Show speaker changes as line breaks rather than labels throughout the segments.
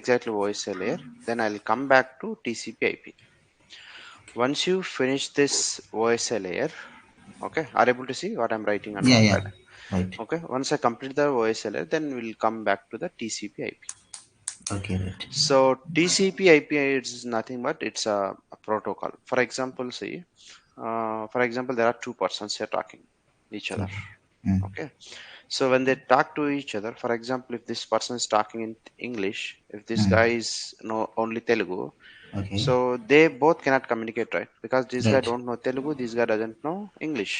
exactly OSI layer. Then I'll come back to TCP IP. Once you finish this OSI layer, okay, are you able to see what I'm writing on
Yeah,
notepad?
yeah. Right.
Okay, once I complete the OSI layer, then we'll come back to the TCP IP.
Okay, right.
So TCP IP is nothing but it's a protocol. For example, see, for example, there are two persons here talking each other.
Okay. Mm.
Okay, so when they talk to each other, for example, if this person is talking in English, if this guy
Mm.
is no only Telugu,
Okay.
so they both cannot communicate, right? Because this guy
Right.
don't know Telugu, this guy doesn't know English.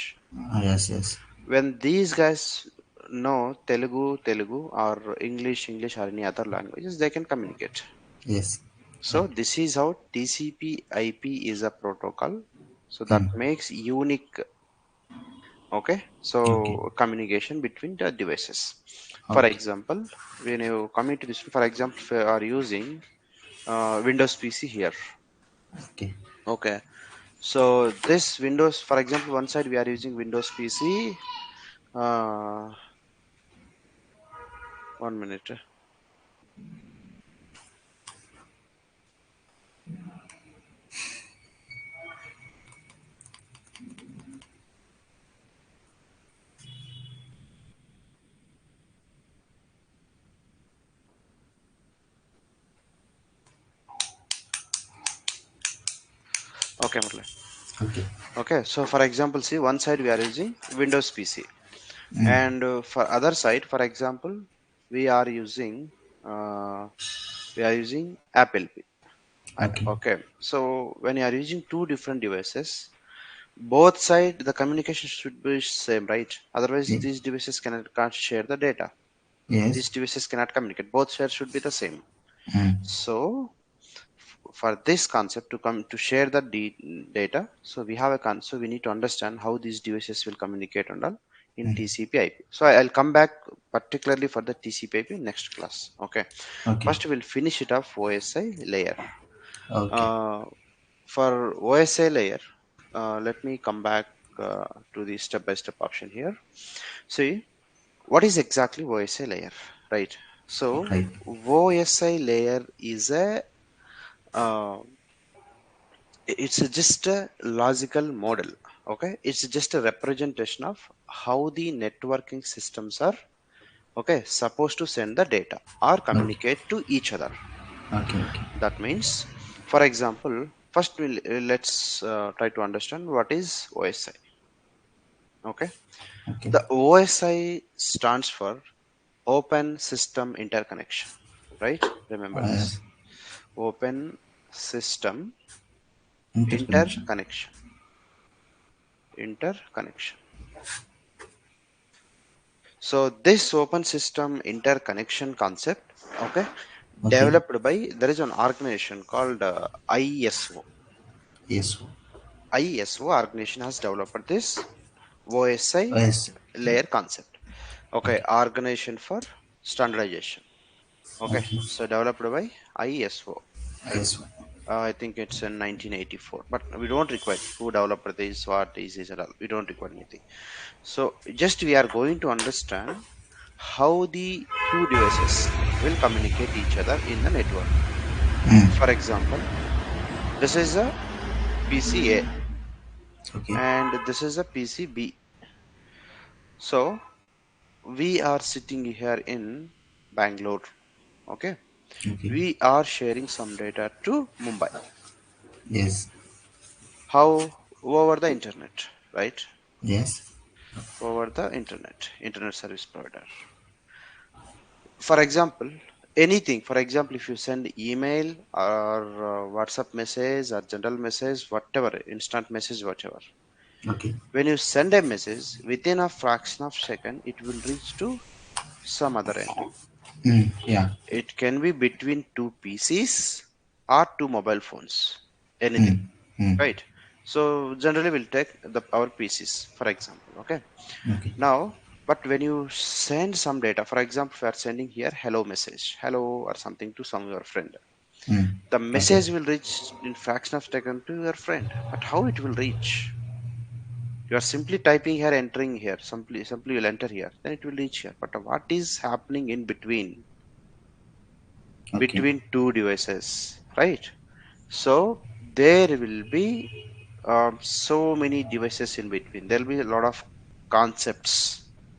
Yes, yes.
When these guys know Telugu or English or any other languages, they can communicate.
Yes.
So
Right.
this is how TCP IP is a protocol. So that
Mm.
makes unique, okay,
Okay.
so communication between the devices. For
Okay.
example, when you come into this, for example, if you are using Windows PC here,
Okay.
okay. So this Windows, for example, one side we are using Windows PC. Uh, 1 minute. Okay, Murli.
Okay.
Okay, so for example, see one side we are using Windows PC,
Mm.
and for other side, for example, we are using uh, Apple.
Okay.
Okay, so when you are using two different devices, both side the communication should be same, right? Otherwise,
Ye-
these devices can't share the data.
Yes.
These devices cannot communicate. Both sides should be the same.
Mm.
So for this concept to come to share the data, so we have a so we need to understand how these devices will communicate and all in
Mm.
TCP IP. So I'll come back particularly for the TCP IP next class. Okay,
Okay.
first we'll finish it off OSI layer.
Okay.
uh, for OSI layer, let me come back to the step-by-step option here. See, what is exactly OSI layer, right? So
Right.
OSI layer is a uh, just a logical model. Okay, it's just a representation of how the networking systems are, okay, supposed to send the data or
Okay.
communicate to each other.
Okay. Okay.
That means, for example, first let's try to understand what is OSI. Okay,
Okay.
the OSI stands for Open System Interconnection, right? Remember this:
Yes.
Open System
Interconnection.
Interconnection. Interconnection. So this open system interconnection concept, okay,
Okay.
developed by, there is an organization called ISO.
Yes.
ISO organization has developed this OSI
Yes.
layer concept. Okay,
Okay.
organization for standardization. Okay,
Okay.
so developed by ISO.
Yes.
I think it's in 1984, but we don't require who developed this, what is and all. We don't require anything. So just we are going to understand how the two devices will communicate each other in the network.
Mm.
For example, this is a PCA
Okay.
and this is a PCB. So we are sitting here in Bangalore. Okay,
Okay.
we are sharing some data to Mumbai.
Yes.
How? Over the internet, right?
Yes.
Over the internet service provider. For example, anything. For example, if you send email or WhatsApp message or general message, whatever, instant message, whatever.
Okay.
When you send a message, within a fraction of second, it will reach to some other end.
Mm. Yeah.
It can be between two PCs or two mobile phones. Anything,
Mm. Mm.
right? So generally, we'll take our PCs, for example. Okay.
Okay.
Now, but when you send some data, for example, if you are sending here hello message, hello or something to some your friend,
Mm.
the
Okay.
message will reach in fraction of second to your friend. But how it will reach? You are simply typing here, entering here. Simply you'll enter here, then it will reach here. But what is happening in between?
Okay.
between two devices, right? So there will be so many devices in between. There'll be a lot of concepts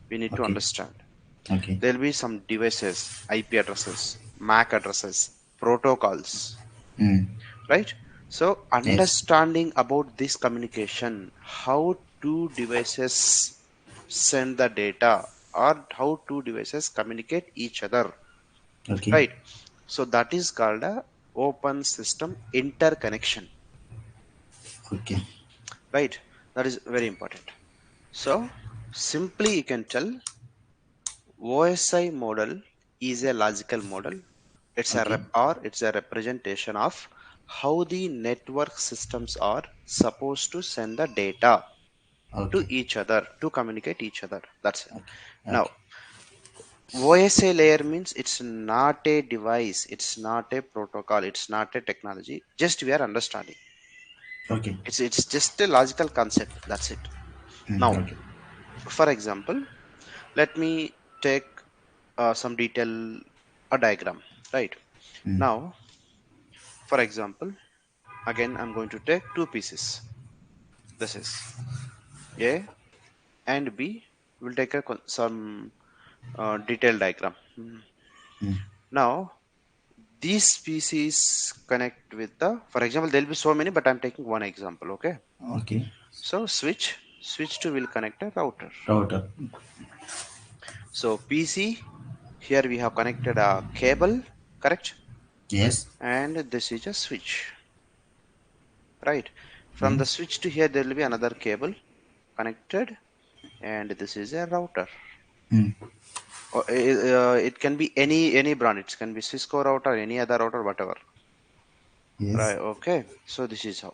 we need to
Okay.
understand.
Okay.
There'll be some devices, IP addresses, MAC addresses, protocols,
Mm.
right? So
Yes.
understanding about this communication, how two devices send the data or how two devices communicate each other,
Okay.
right? So that is called a open system interconnection,
Okay.
right? That is very important. So simply you can tell OSI model is a logical model. It's a
Okay.
it's a representation of how the network systems are supposed to send the data to
Okay.
each other to communicate each other. That's it.
Okay.
Now,
Okay.
OSI layer means it's not a device, it's not a protocol, it's not a technology. Just we are understanding.
Okay.
It's just a logical concept. That's it.
Mm.
Now,
Okay.
for example, let me take some detail a diagram. Right
Mm.
now, for example, again I'm going to take two pieces. This is A and B. We'll take a some detailed diagram.
Mm.
Now these species connect with the, for example, there'll be so many, but I'm taking one example. Okay,
Okay.
so switch to will connect a router.
Router.
So PC, here we have connected a cable, correct,
Yes.
and this is a switch, right? From
Mm.
the switch to here there will be another cable connected, and this is a router.
Mm.
It can be any brand. It can be Cisco router, any other router, whatever.
Yes.
Right. Okay. So this is how.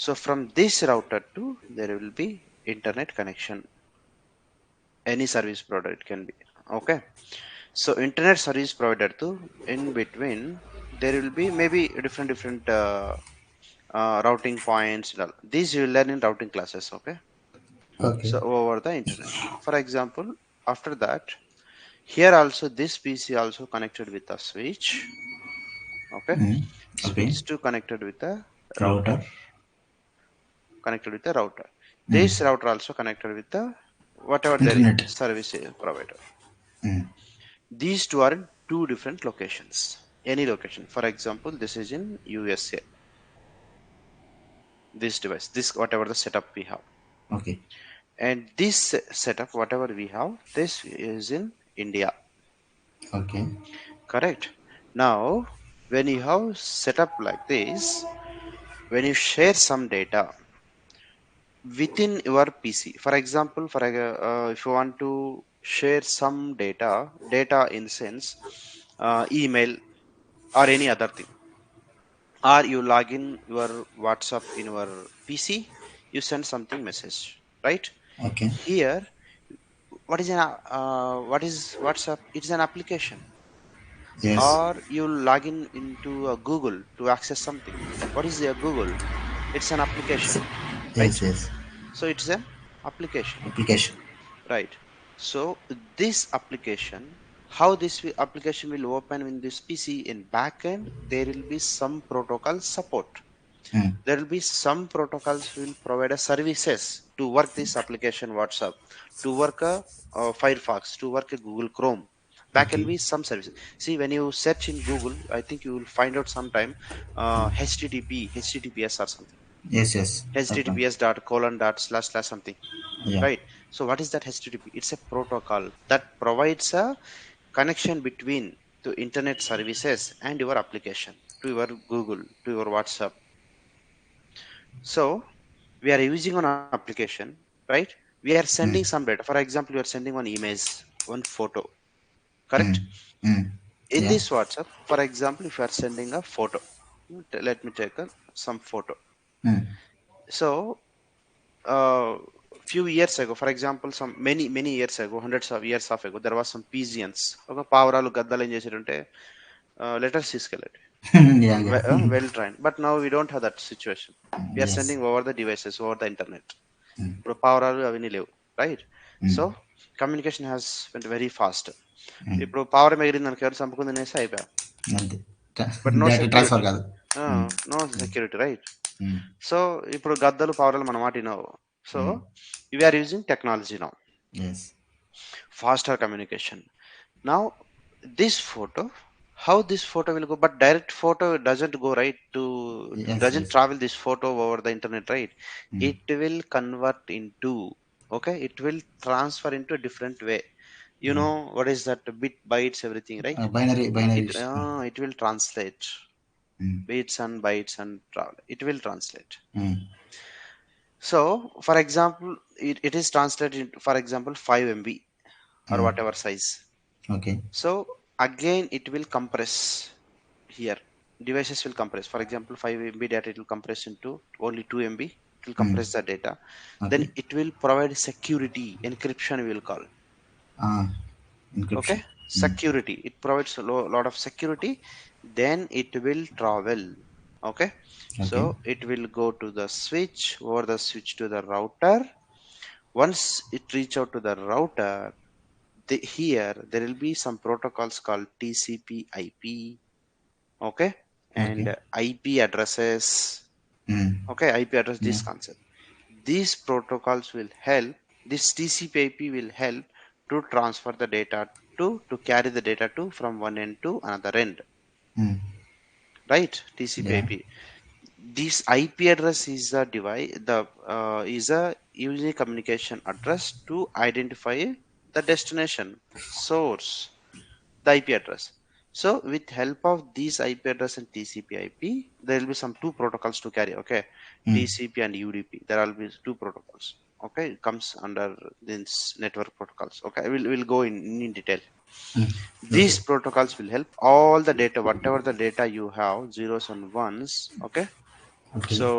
So from this router to there will be internet connection. Any service provider it can be. Okay. So internet service provider to in between there will be maybe different routing points. And all. These you will learn in routing classes. Okay.
Okay.
So over the internet. For example, after that, here also this PC also connected with a switch. Okay,
Mm. Okay.
switch to connected with a router,
Router.
connected with a router.
Mm.
This router also connected with the whatever their
Internet.
service provider.
Mm.
These two are in two different locations. Any location. For example, this is in USA. This device, this whatever the setup we have,
Okay.
and this setup whatever we have, this is in India.
Okay.
Correct. Now, when you have setup like this, when you share some data within your PC. For example, if you want to share some data in sense, email or any other thing, or you log in your WhatsApp in your PC, you send something message, right?
Okay.
Here, what is WhatsApp? It's an application.
Yes.
Or you log in into Google to access something. What is a Google? It's an application, right?
Yes. Yes.
So it's an application.
Application.
Right. So this application, how application will open in this PC in backend, there will be some protocol support.
Mm.
There will be some protocols will provide a services to work this application WhatsApp, to work Firefox, to work a Google Chrome. That can
Okay.
be some services. See, when you search in Google, I think you will find out sometime HTTPS or something.
Yes. Yes. Happen.
HTTPS dot colon dot slash slash something,
Yeah.
right? So what is that HTTP? It's a protocol that provides a connection between the internet services and your application, to your Google, to your WhatsApp. So we are using an application, right? We are sending
Mm.
some data. For example, you are sending one image, one photo, correct?
Mm. Mm.
In
Yeah.
this WhatsApp, for example, if you are sending a photo, let me take some photo.
Mm.
So uh, few years ago, for example, some many years ago, hundreds of years of ago, there was some Pigeons ఒక పావురాలు గద్దలు ఏం చేసారంటే letters తీసుకెళ్ళండి,
Yeah. Yeah.
well trained. But now we don't have that situation. We are
Yes.
sending over the devices, over the internet.
Mm.
ఇప్పుడు పావురాలు అవన్నీ లేవు, right? So
Mm.
Communication has went very fast.
Mm.
ఇప్పుడు పావురం ఎగిరింది మనకి ఎవరు చంపుకుంది అనేసి అయిపోయా,
అంతే.
but no
data transfer
security.
కాదు.
No security, right?
హ్మ్.
So ఇప్పుడు గద్దలు పౌరాలు మన మాట వినవు. So
హ్మ్.
we are using technology now,
yes.
faster communication. Now this photo, how this photo will go, but direct photo doesn't go right to,
yes.
doesn't
yes.
travel this photo over the internet, right?
హ్మ్.
It will convert into, okay, it will transfer into a different way. You
yeah!
know what is that, bit bytes everything, right?
Binaries.
It will translate
హ్మ్.
bits and bytes and travel, it will translate.
హ్మ్.
So for example, it is translated, for example, 5 MB or
హ్మ్.
whatever size.
Okay.
So again it will compress here. Devices will compress. For example, 5 MB data, it will compress into only 2 MB. It will
హ్మ్.
compress the data.
Okay.
Then it will provide security, encryption we will call.
ఆ!
Okay,
encryption. హ్మ్.
security. It provides a lot of security. Then it will travel. Okay,
okay.
so it will go to the switch, over the switch to the router. Once it reach out to the router, here there will be some protocols called TCP IP, okay,
okay.
and IP addresses,
హ్మ్.
okay, IP address, this
yeah!
concept. These protocols will help, this TCP IP will help to transfer the data to carry the data to from one end to another end,
హ్మ్.
right? TCP
yeah!
IP. This IP address is a device, the is a unique communication address to identify the destination source, the IP address. So with help of these IP address and TCP IP, there will be some two protocols to carry. Okay,
హ్మ్.
TCP and UDP. There will be two protocols. Okay, it comes under this network protocols. Okay, we'll go in detail.
హ్మ్. Okay.
These protocols will help all the data, whatever the data you have, zeros and ones. Okay,
okay.
so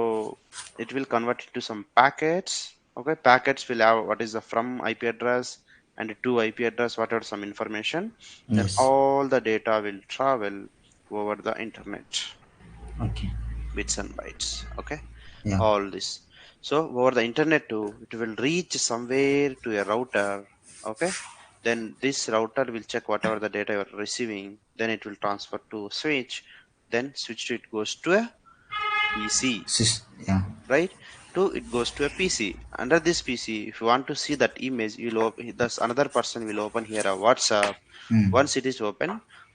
it will convert into some packets. Okay, packets will have what is the from IP address and to IP address, whatever some information. Then
yes.
all the data will travel over the internet,
okay.
bits and bytes. Okay,
yeah!
all this. So over the internet too, it will reach somewhere to a router. Okay, then this router will check whatever the data you're receiving. Then it will transfer to switch. Then switch to, it goes to a PC,
sis yeah!
right? To it goes to a PC. Under this PC, if you want to see that image, you'll thus another person will open here a WhatsApp.
హ్మ్.
Once it is open,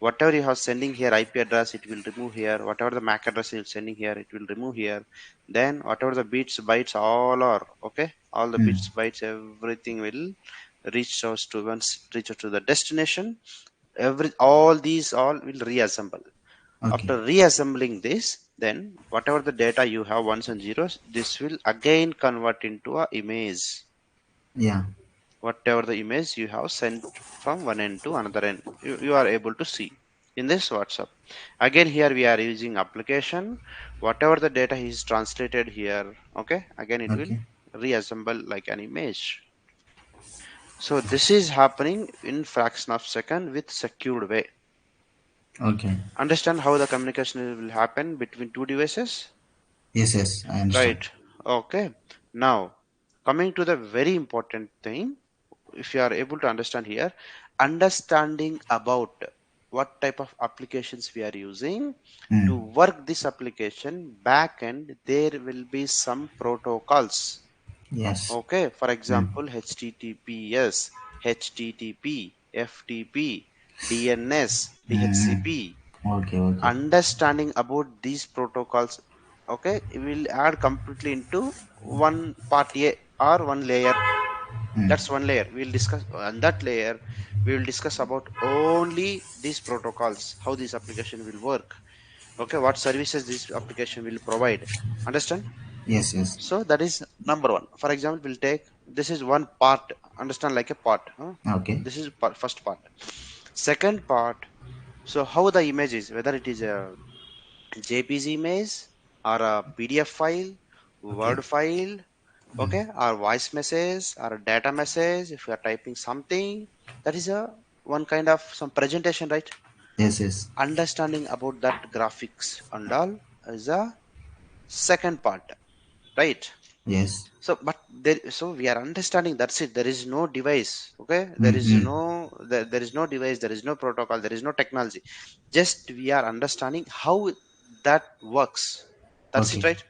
whatever you have sending here IP address, it will remove here. Whatever the MAC address you're sending here, it will remove here. Then whatever the bits bytes all are, okay, all the
హ్మ్.
bits bytes, everything will reach us to, once it reaches to the destination, every all these all will reassemble.
Okay.
After reassembling this, then whatever the data you have, ones and zeros, this will again convert into a image.
Yeah!
Whatever the image you have sent from one end to another end, you are able to see in this WhatsApp. Again, here we are using application. Whatever the data is translated here, okay, again it will
okay.
reassemble like an image. So this is happening in fraction of second with secured way.
Okay.
Understand how the communication will happen between two devices?
Yes. Yes. I understand.
Right. Okay. Now, coming to the very important thing, if you are able to understand here, understanding about what type of applications we are using
హ్మ్.
to work this application back end, there will be some protocols.
Yes.
Okay. For
హ్మ్.
example, HTTPS, HTTP, FTP, DNS,
హ్మ్. హ్మ్.
DHCP.
Okay. Okay.
Understanding about these protocols, okay, we will add completely into one part A or one layer.
హ్మ్.
That's one layer we will discuss. On that layer we will discuss about only these protocols, how this application will work, okay, what services this application will provide. Understand?
Yes. Yes.
So that is number one. For example, we'll take, this is one part, understand, like a part, huh?
Okay.
This is part, first part. Second part, so how the image is, whether it is a JPG image or a PDF file,
okay.
Word file,
హ్మ్.
okay, or voice message or a data message. If you are typing something, that is a one kind of some presentation, right?
Yes. Yes.
Understanding about that graphics and all is a second part, right?
Yes.
So but there, so we are understanding, that's it, there is no device. Okay, there is
Mm-hmm.
no there is no device, there is no protocol, there is no technology, just we are understanding how that works. That's it,
Okay.
right?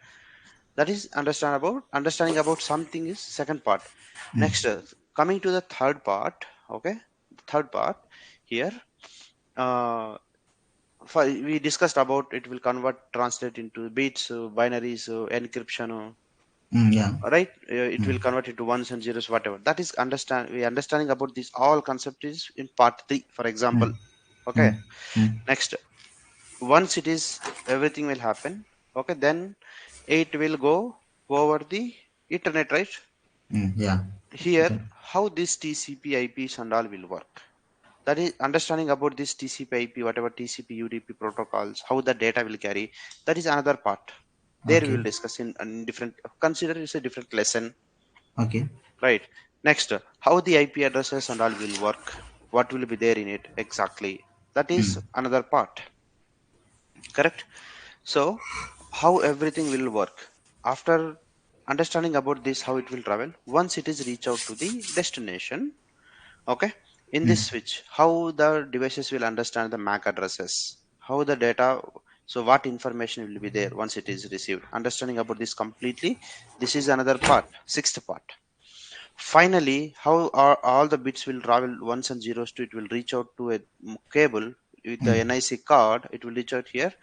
That is understanding about something is second part. Next, coming to the third part. Okay, the third part here, uh we discussed about it will convert, translate into bits, binaries, encryption,
Yeah.
right? It will convert into ones and zeros, whatever. That is we understanding about this all concept is in part 3, for example. Okay.
Mm, mm,
Next, once it is everything will happen, okay, then it will go over the internet, right?
yeah.
Here,
Okay.
how this TCP IPs and all will work, that is understanding about this TCP IP, whatever TCP UDP protocols, how the data will carry, that is another part. There we
Okay.
will discuss in different, consider it's a different lesson,
Okay.
right? Next, how the IP addresses and all will work, what will be there in it exactly, that is another part, correct? So how everything will work after understanding about this, how it will travel once it is reach out to the destination. Okay, in this switch, how the devices will understand the MAC addresses, how the data, so what information will be there once it is received, understanding about this completely. This is another part, sixth part. Finally, how are all the bits will travel ones and zeros to, it will reach out to a cable with the NIC card, it will reach out here.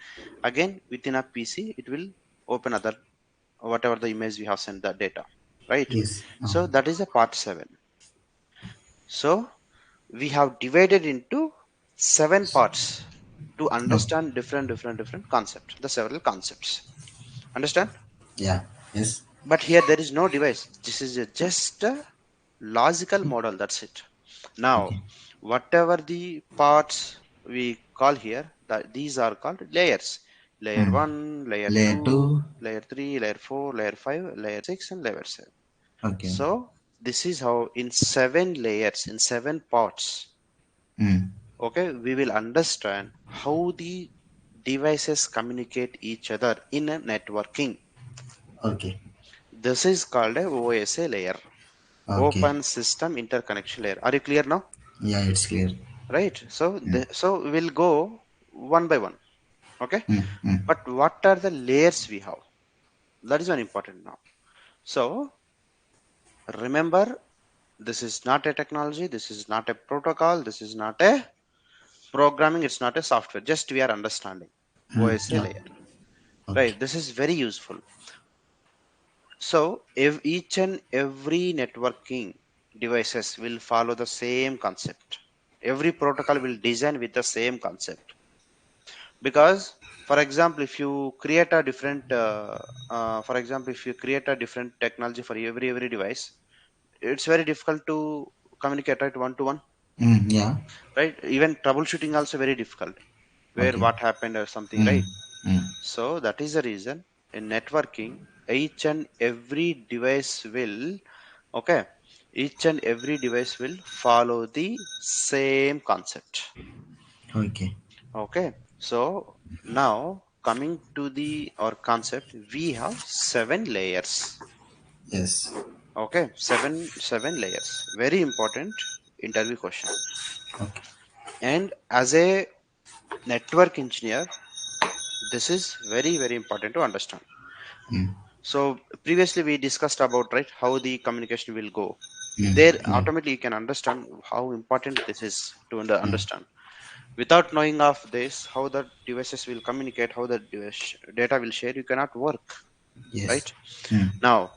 Again, within a PC, it will open other, whatever the image we have sent the data, right?
Yes.
So that is a part 7. So we have divided into 7 parts to
Okay.
understand different concepts, the several concepts. Understand?
Yeah. Yes.
But here there is no device. This is just a logical model. That's it. Now,
Okay.
whatever the parts we call here, that these are called layers. Layer
Mm.
1, layer
Layer
2,
2.
layer 3, layer 4, layer 5, layer 6, and layer 7.
Okay.
So this is how in 7 layers, in 7 parts,
Mm.
okay, we will understand how the devices communicate each other in a networking.
Okay.
This is called a OSA layer,
Okay.
open system interconnection layer. Are you clear now?
Yeah, it's clear.
Right. So so we'll go one by one. Okay. But what are the layers we have? That is one important now. So remember, this is not a technology, this is not a protocol, this is not a programming, it's not a software. Just we are understanding OSA
Yeah.
layer.
Okay.
Right. This is very useful. So if each and every networking devices will follow the same concept. Every protocol will design with the same concept. Because, for example, if you create a different, for example, if you create a different technology for every device, it's very difficult to communicate, right, one to one,
Yeah.
right? Even troubleshooting also very difficult. Where
Okay.
what happened or something,
Mm.
right?
Mm.
So that is the reason in networking, each and every device will, okay, each and every device will follow the same concept.
Okay.
Okay, so now coming to the our concept, we have 7 layers.
Yes.
Okay, seven layers. Very important interview question.
Okay.
And as a network engineer, this is very important to understand. So previously we discussed about, right, how the communication will go. There
Yeah.
automatically you can understand how important this is to understand. Without knowing of this, how the devices will communicate, how the data will share, you cannot work,
Yes.
right?
Mm.
Now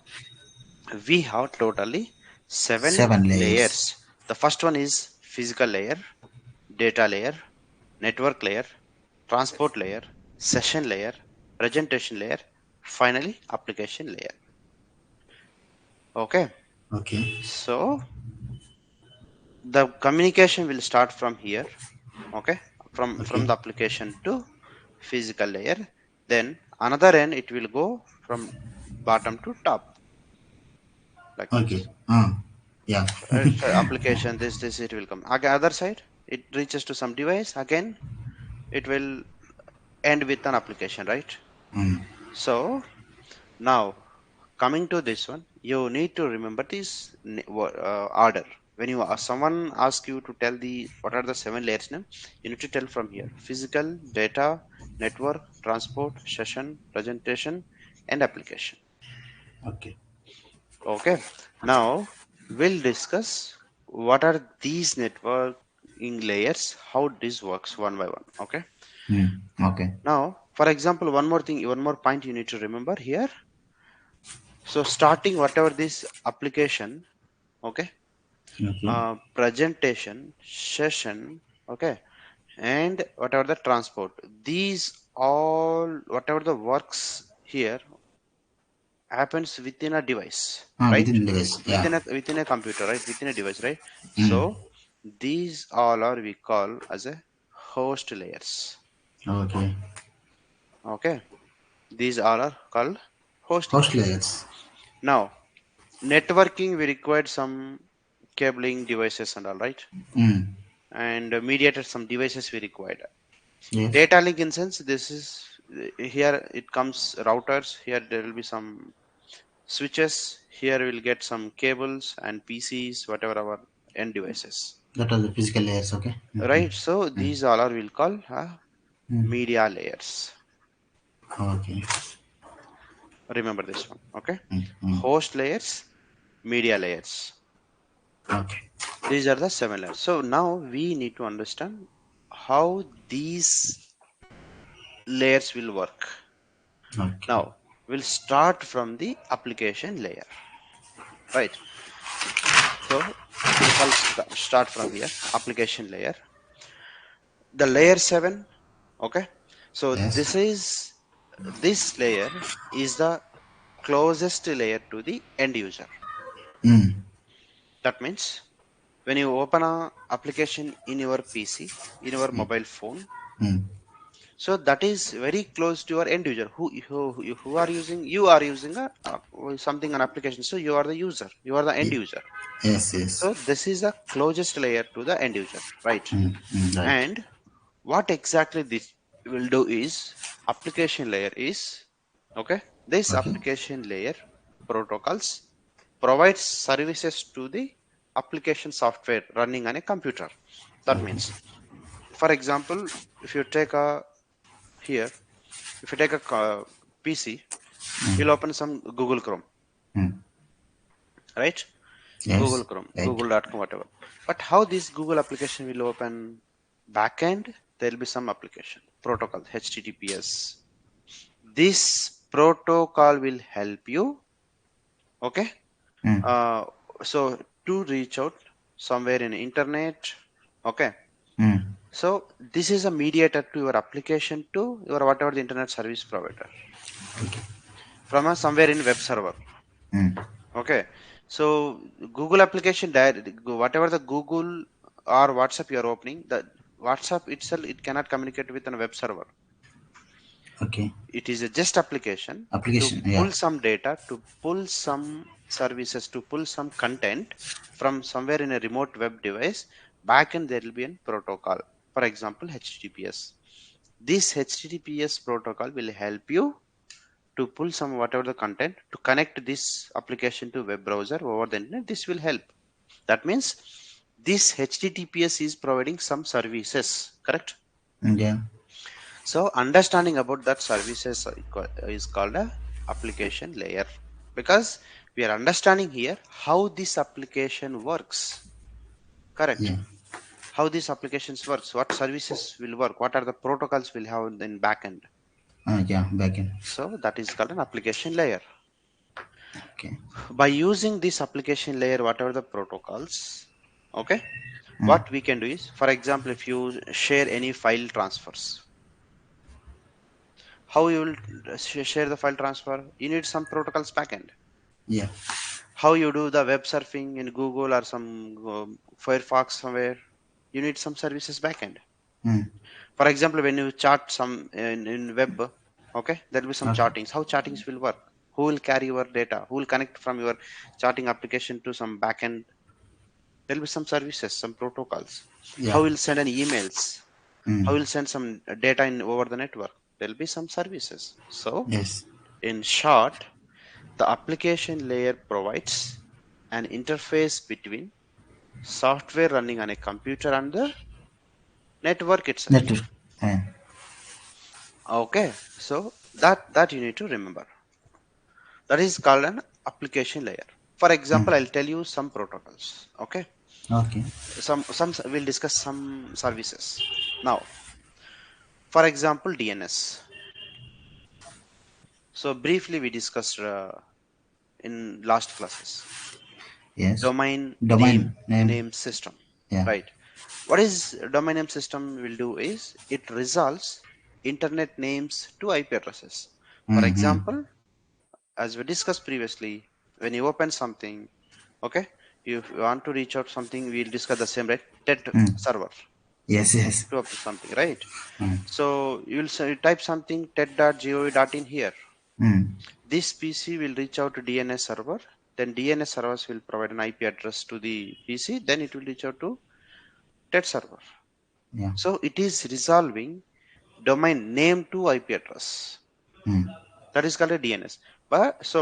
we have totally seven
7 layers.
layers. The first one is physical layer, data layer, network layer, transport layer, session layer, presentation layer, finally application layer. Okay,
Okay.
so the communication will start from here. Okay, from
Okay.
the application to physical layer, then another end it will go from bottom to top, like
Okay.
this.
Yeah.
Right, so application, this it will come again, other side it reaches to some device, again it will end with an application, right? So now coming to this one, you need to remember this order. When someone asks you to tell the what are the seven layers name, you need to tell from here: physical, data, network, transport, session, presentation, and application.
Okay.
Okay. Now we'll discuss what are these networking layers, how this works one by one. Okay.
Okay.
Now, for example, one more thing, one more point you need to remember here. So starting whatever this application, okay,
Okay.
presentation, session, okay, and whatever the transport, these all whatever the works here happens within a device, right?
Within device. Yeah.
Within a computer, right? Within a device, right?
Mm.
So these all are we call as a host layers.
Okay.
Okay, these all are called host
Host
layers.
layers.
Now networking we required some cabling devices and all, right?
Mm.
And mediated some devices we required.
Yes.
Data link in sense this is here it comes routers, here there will be some switches, here we'll get some cables and PCs, whatever our end devices,
That are the physical layers. Okay. Mm-hmm.
right? So
Mm.
these all are we'll call
Mm.
media layers.
Okay.
Remember this one, okay?
Mm. Mm.
Host layers, media layers.
Okay.
These are the seven layers. So now we need to understand how these layers will work.
Okay.
Now we'll start from the application layer, right? So we'll call start from here, application layer. The layer 7, okay? So
Yes.
this layer is the closest layer to the end user.
Mm.
That means when you open a application in your PC, in your
Mm.
mobile phone,
Mm.
so that is very close to your end user who are using, you are using something, an application, so you are the user, you are the end
Ye-
user.
Yes. Yes.
So this is the closest layer to the end user, right?
Mm. Mm. Right.
And what exactly this will do is, application layer is, okay, this
Okay.
application layer protocols provides services to the application software running on a computer. That
Okay.
means, for example, if you take a here, if you take a PC, you'll
Mm.
open some Google Chrome,
Mm.
right? Google
Yes.
Chrome,
Right.
google.com, whatever. But how this Google application will open? Backend, there will be some application protocol, HTTPS. This protocol will help you, okay?
Mm.
Uh, so to reach out somewhere in internet, okay?
Mm.
So this is a mediator to your application to your whatever the internet service provider
Okay.
from a somewhere in web server.
Mm.
Okay, so Google application, whatever the Google or WhatsApp you are opening, the WhatsApp itself it cannot communicate with a web server.
Okay.
It is a just application to
Application. Yeah.
pull some data, to pull some services, to pull some content from somewhere in a remote web device. Backend there will be a protocol. For example, HTTPS. This HTTPS protocol will help you to pull some whatever the content to connect this application to web browser over the internet. This will help. That means this HTTPS is providing some services, correct?
Mm. Yeah.
So understanding about that services is called a application layer, because we are understanding here how this application works, correct?
Yeah.
How these applications works, what services will work, what are the protocols will have in backend.
Yeah. Backend.
So that is called an application layer.
Okay.
By using this application layer, whatever the protocols, okay,
Mm.
what we can do is, for example, if you share any file transfers, how you will share the file transfer, you need some protocols backend.
Yeah.
How you do the web surfing in Google or some Firefox somewhere, you need some services backend.
Mm.
For example, when you chat some in web, okay, there will be some
Okay.
chattings. How chattings will work? Who will carry your data? Who will connect from your chatting application to some backend? There will be some services, some protocols. How
Yeah.
will send an emails? How
Mm.
will send some data in over the network? There will be some services. So
Yes.
in short, The application layer provides an interface between software running on a computer and the network itself.
Network. Uh,
Okay, so that you need to remember. That is called an application layer. For example, I'll tell you some protocols. Okay,
okay.
some we'll discuss some services. Now, for example, DNS. So briefly, we discussed in last classes.
Yes.
Domain
Domain name.
name system,
Yeah.
right? What is domain name system will do is it resolves internet names to IP addresses. For
Mm-hmm.
example, as we discussed previously, when you open something, okay, if you want to reach out something, we'll discuss the same, right? TET
Mm.
server
Yes, yes.
to up to something, right?
Mm.
So you'll say, type something tet.gov.in here.
Mm.
This PC will reach out to DNS server. Then DNS servers will provide an IP address to the PC. Then it will reach out to TET server.
Yeah.
So it is resolving domain name to IP address.
Mm.
That is called a DNS. But so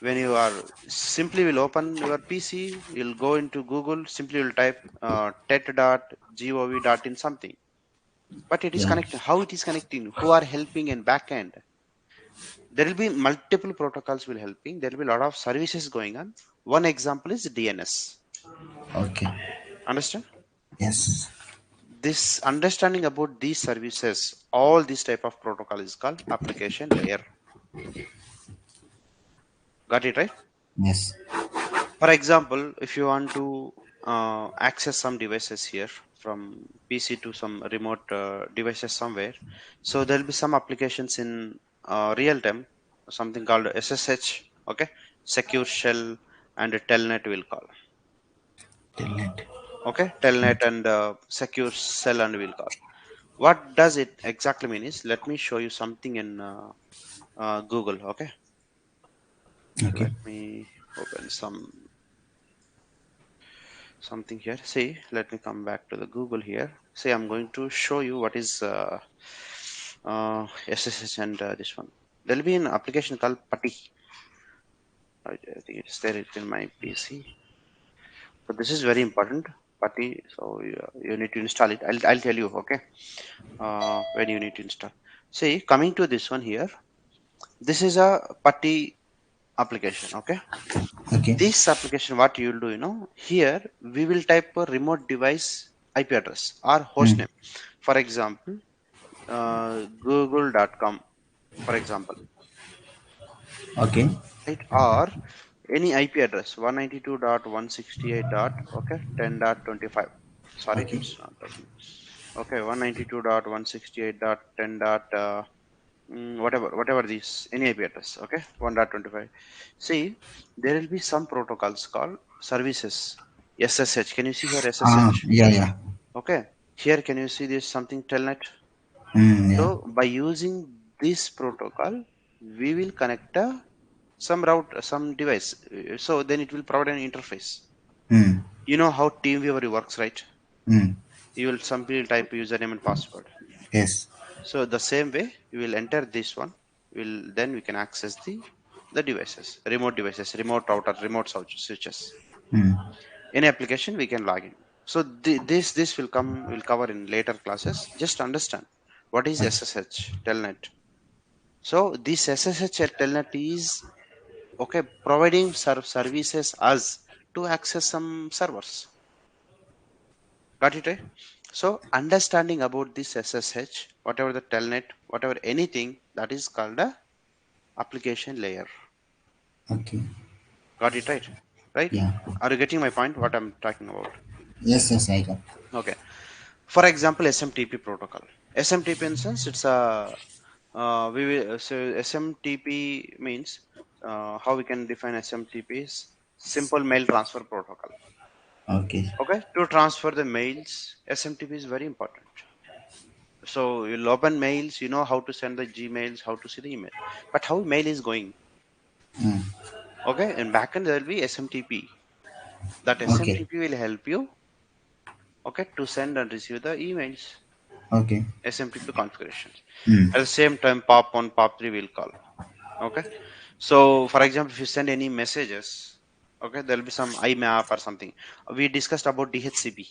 when you are simply will open your PC, you'll go into Google, simply will type tet.gov.in something. But it is
Yeah.
connecting. How it is connecting? Who are helping in backend? There will be multiple protocols will helping. There will be a lot of services going on. One example is DNS.
Okay.
Understand?
Yes.
This understanding about these services, all this type of protocol is called application layer. Got it right?
Yes.
For example, if you want to access some devices here from PC to some remote devices somewhere, so there will be some applications in real time, something called SSH, okay, secure shell and a telnet will call,
Telnet.
okay, telnet
Okay.
and secure shell and will call. What does it exactly mean is let me show you something in Google, okay.
Okay.
Let me open something here. See, let me come back to the Google here. See, I'm going to show you what is SSH and this one. There'll be an application called Putty. I think it's there in my PC. So this is very important, Putty. So you need to install it. I'll tell you, okay, when you need to install. See, coming to this one here, this is a Putty application, okay.
Okay.
This application, what you will do, here we will type a remote device IP address or host
Mm.
name. For example, google.com, for example,
Okay.
right? Or any IP address 192.168. Okay, 10.25. Sorry,
Okay.
it's not taking. Okay, 192.168.10. Whatever these any IP address. Okay, 1.25. See, there will be some protocols called services. SSH. Can you see here
Ah,
SSH?
yeah, yeah.
Okay. Here, can you see this something telnet?
Mm, yeah.
So by using this protocol, we will connect some route, some device. So then it will provide an interface.
Mm.
You know how TeamViewer works, right?
Mm.
You will simply type username and password.
Yes.
So the same way, you will enter this one. Will then we can access the devices, remote router, remote switches.
Mm.
Any application we can log in. So this will cover in later classes. Just understand what is
Okay.
SSH telnet. So this SSH telnet is okay providing services us to access some servers. Got it right? So understanding about this SSH, whatever the telnet, whatever anything, that is called a application layer.
Okay.
Got it right? Right?
Yeah.
Are you getting my point? What I'm talking about?
Yes, yes, I got.
Okay. For example, SMTP protocol. SMTP instance, it's a we will so SMTP means how we can define SMTP is simple mail transfer protocol.
Okay.
Okay, to transfer the mails, SMTP is very important. So you'll open mails, you know how to send the Gmails, how to see the email, but how mail is going.
Mm.
Okay, and backend there will be SMTP. That
Okay.
SMTP will help you, okay, to send and receive the emails.
Okay.
SMTP configurations.
Mm.
At the same time, POP1, POP3 will call. Okay. So, for example, if you send any messages, okay, there'll be some IMAP or something. We discussed about DHCP.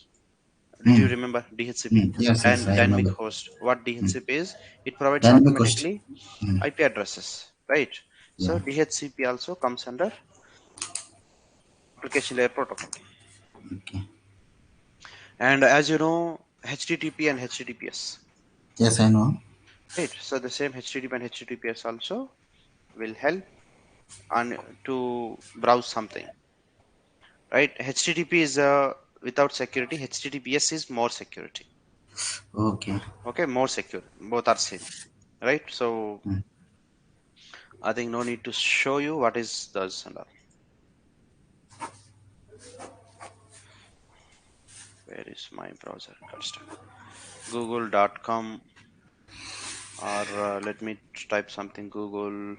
Did you
Mm.
remember DHCP?
Mm. Yes, yes, I
Dynamic
remember.
host. What
Mm.
DHCP is? It provides
Dynamic question.
automatically
Mm.
IP addresses, right?
Yeah.
So DHCP also comes under application layer protocol.
Okay.
And as you know, HTTP and HTTPS,
Yes, I know.
right? So the same HTTP and HTTPS also will help and to browse something, right? HTTP is without security. HTTPS is more security.
Okay.
Okay, more secure. Both are same, right? So
Mm.
I think no need to show you what is does and all. Where is my browser? Got stuck. Google.com, or let me type something. Google.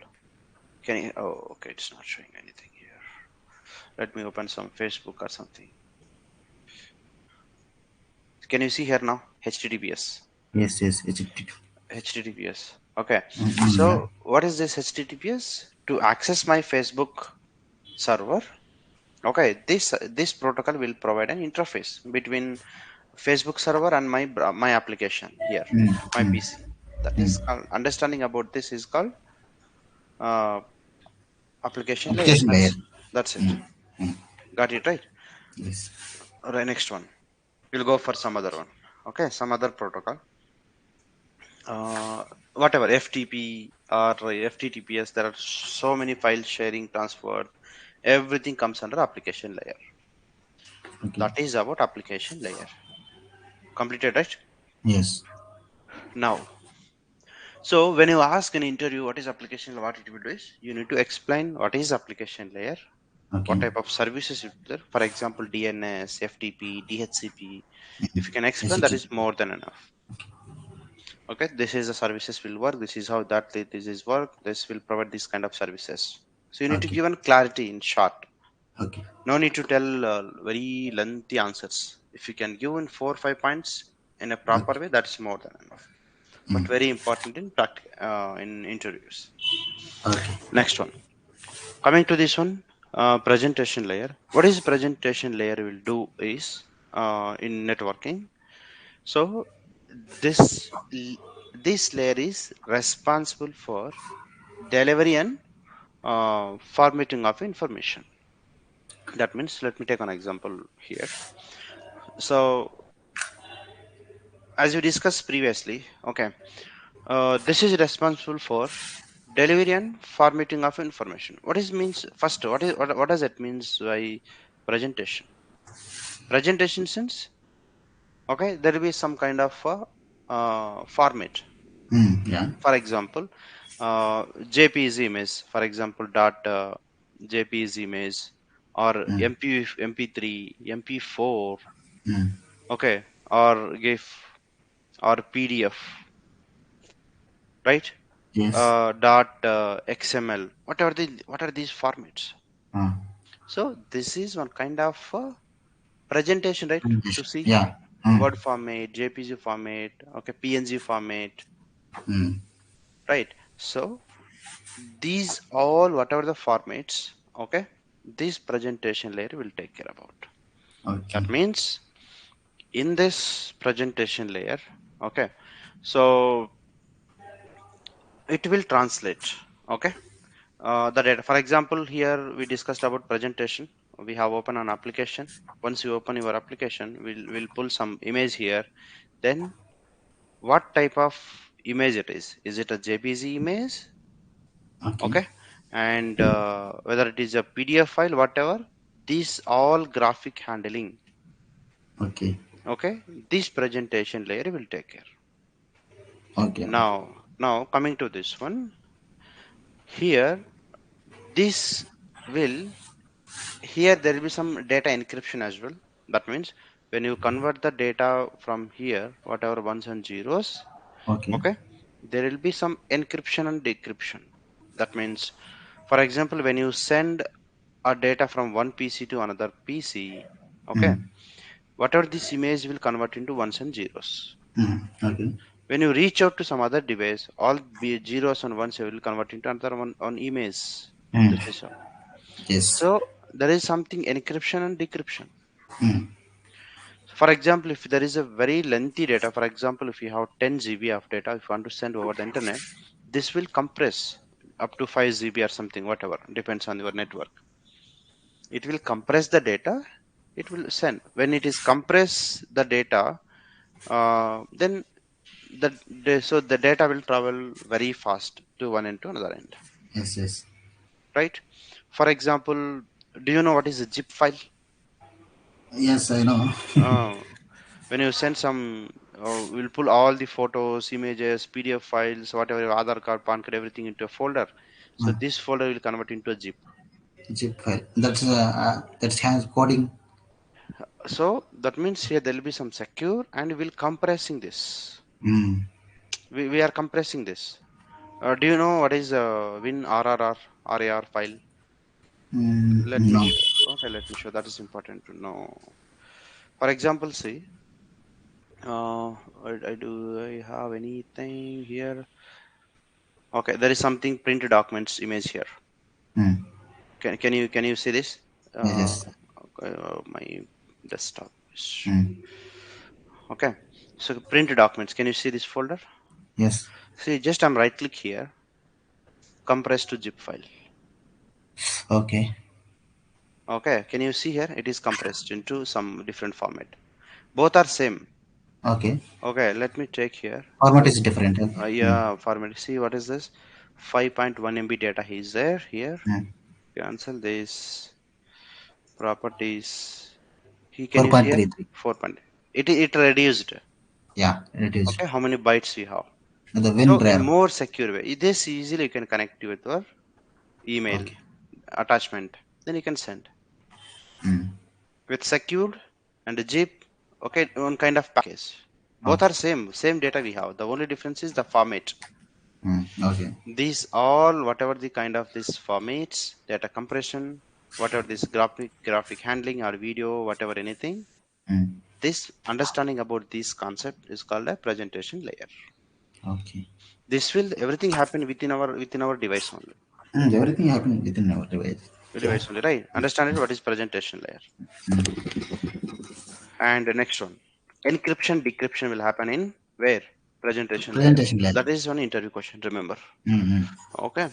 Can you? Oh, okay. It's not showing anything here. Let me open some Facebook or something. Can you see here now? HTTPS.
Yes, yes. It's
HTTPS. Okay.
yeah.
So what is this HTTPS? To access my Facebook server. Okay. This protocol will provide an interface between Facebook server and my application here,
Mm.
my
Mm.
PC. That is
Mm.
called, understanding about this is called uh, application layer.
Application layer.
That's it.
Mm. Mm.
Got it right.
Yes.
All right. Next one. We'll go for some other one. Okay. Some other protocol. Whatever FTP or FTTPS. There are so many file sharing, transfer. Everything comes under application layer.
Okay.
That is about application layer. Completed right.
Yes.
Now, so when you ask an interview what is application layer, what it will do is you need to explain what is application layer, what
Okay.
type of services is there. For example, DNS, FTP, DHCP. If you can explain, that is
HTTP.
more than enough. Okay, this is the services will work. This is how this is work. This will provide this kind of services. So you need to
Okay.
give an clarity in short.
Okay.
No need to tell very lengthy answers. If you can give in 4 or 5 points in a proper
Okay.
way, that's more than enough. But
Mm.
very important in in interviews.
Okay.
Next one. Coming to this one, presentation layer. What is presentation layer will do is in networking. So this this layer is responsible for delivery and formatting of information. That means, let me take an example here. So as we discussed previously, okay, this is responsible for delivery and formatting of information. What is means first? What does it means by presentation? Presentation sense, okay, there will be some kind of format.
Mm. Yeah.
For example, jpeg image, for example dot jpeg image, or
Mm.
mp3 mp4,
Mm.
okay, or gif or pdf, right?
Yes.
Dot xml, what are these formats?
Uh,
So this is one kind of presentation, right? To
Presentation.
see
Yeah. Mm.
word format, jpg format, okay, png format,
Mm.
right? So these all whatever the formats, okay, this presentation layer will take care about.
Okay.
That means in this presentation layer, okay, so it will translate, okay, the data. For example, here we discussed about presentation. We have open an application. Once you open your application, we'll pull some image here. Then what type of image it is it a jpg image,
Okay.
okay, and whether it is a pdf file, whatever, these all graphic handling,
Okay.
okay, this presentation layer will take care.
Okay.
Now coming to this one here, this will, here there will be some data encryption as well. That means when you convert the data from here, whatever ones and zeros,
Okay.
okay, there will be some encryption and decryption. That means, for example, when you send a data from one PC to another PC, okay,
Mm.
whatever this image will convert into ones and zeros.
Mm. Okay.
When you reach out to some other device, all zeros and ones will convert into another one on image.
Mm.
This is how.
Yes.
So there is something encryption and decryption.
Mm.
For example, if there is a very lengthy data, for example, if you have 10 GB of data, if you want to send over the internet, this will compress up to 5 GB or something, whatever, depends on your network. It will compress the data, it will send. When it is compress the data, then so the data will travel very fast to one end to another end,
Yes. Yes.
right? For example, do you know what is a zip file?
Yes, I know.
Uh, when you send some, we'll pull all the photos, images, PDF files, whatever, your Aadhaar card, PAN card, everything into a folder. So
Mm.
this folder will convert into a zip.
Zip file. That has coding.
So that means here there will be some secure, and we'll compressing this.
Mm.
We are compressing this. Do you know what is Win RRR RAR file? Let me
No.
show. Okay, let me show. That is important to know. For example, see, I have anything here? Okay, there is something print documents image here.
Mm.
Can you see this?
Yes.
Uh,
Yes.
okay, my desktop.
Mm.
Okay, so print documents. Can you see this folder?
Yes.
See, just I'm right click here, compress to zip file.
Okay.
Okay, can you see here? It is compressed into some different format. Both are same.
Okay.
Okay, let me take here.
Format
So
is different. Okay. Mm.
yeah, format. See what is this? 5.1 MB data is there here.
Mm.
Cancel this properties. Can
Four
you see
point
here?
three three.
4. It reduced.
Yeah, it is.
Okay, how many bytes you have?
The
So in
WinRAR.
more secure way, this easily you can connect with your email
Okay.
attachment. Then you can send
Mm.
with secured and the zip. Okay, one kind of package. Both
Okay.
are same data we have. The only difference is the format.
Mm. Okay.
These all whatever the kind of this formats, data compression, whatever this graphic handling or video, whatever anything.
Mm.
This understanding about this concept is called a presentation layer.
Okay.
This will everything happen within our device only.
Everything happened within our device. Okay.
Device only, right? Understand it? What is presentation layer? And the next one, encryption decryption will happen in where? Presentation layer.
Presentation layer.
That is one interview question. Remember?
Mm-hmm.
Okay.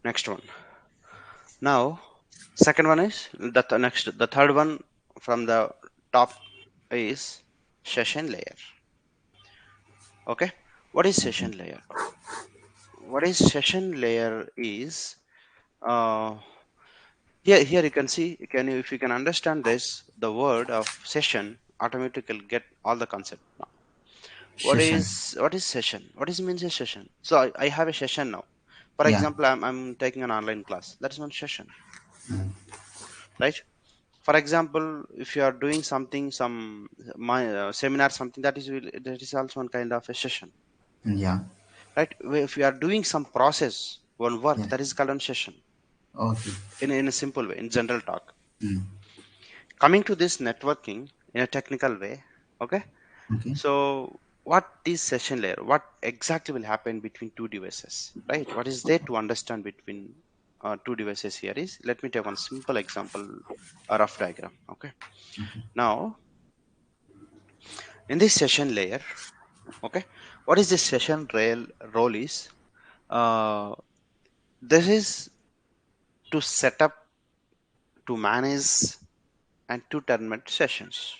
Next one. Now, second one is the third one from the top is session layer. Okay. What is
Okay.
session layer? What is session layer is uh, here you can see, can you if you can understand this, the word of session automatically get all the concept now. what
Session.
is what is session, what is means a session? So I have a session now. For
Yeah.
example, I'm taking an online class. That is one session, right? For example, if you are doing something, some my seminar, something that is also one kind of a session,
Yeah.
right? If you are doing some process, one work,
Yeah.
that is called a session.
Okay.
In a simple way, in general talk.
Mm.
Coming to this networking in a technical way, okay.
Okay.
So what is session layer? What exactly will happen between two devices, right? What is there to understand between two devices here is, let me take one simple example, a rough diagram, okay. Now in this session layer, okay, what is this session rail role is, uh, this is to set up, to manage, and to terminate sessions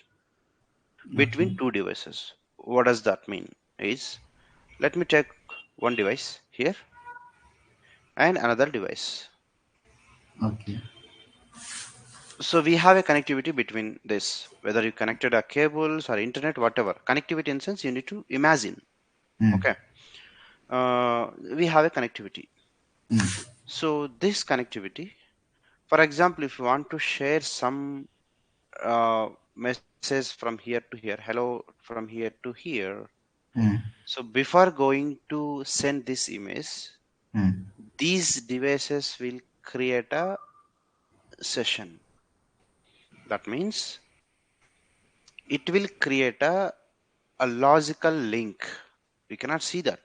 between
Okay.
two devices. What does that mean is, let me take one device here and another device.
Okay.
So we have a connectivity between this, whether you connected a cables or internet, whatever connectivity, in sense you need to imagine.
Mm.
Okay, we have a connectivity.
Mm.
So this connectivity, for example, if you want to share some message from here to here, hello from here to here.
Mm.
So before going to send this image,
Mm.
these devices will create a session. That means it will create a logical link. We cannot see that.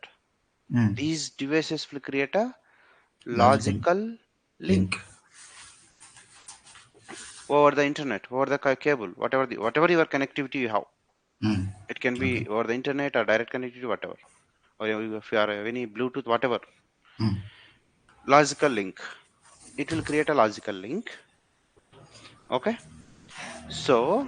Mm.
These devices will create a
Logical
Logical
link.
link over the internet, over the cable, whatever your connectivity you have.
Mm.
It can
Okay.
be over the internet or direct connectivity, whatever. Or if you are any Bluetooth, whatever.
Mm.
Logical link. It will create a logical link. Okay. So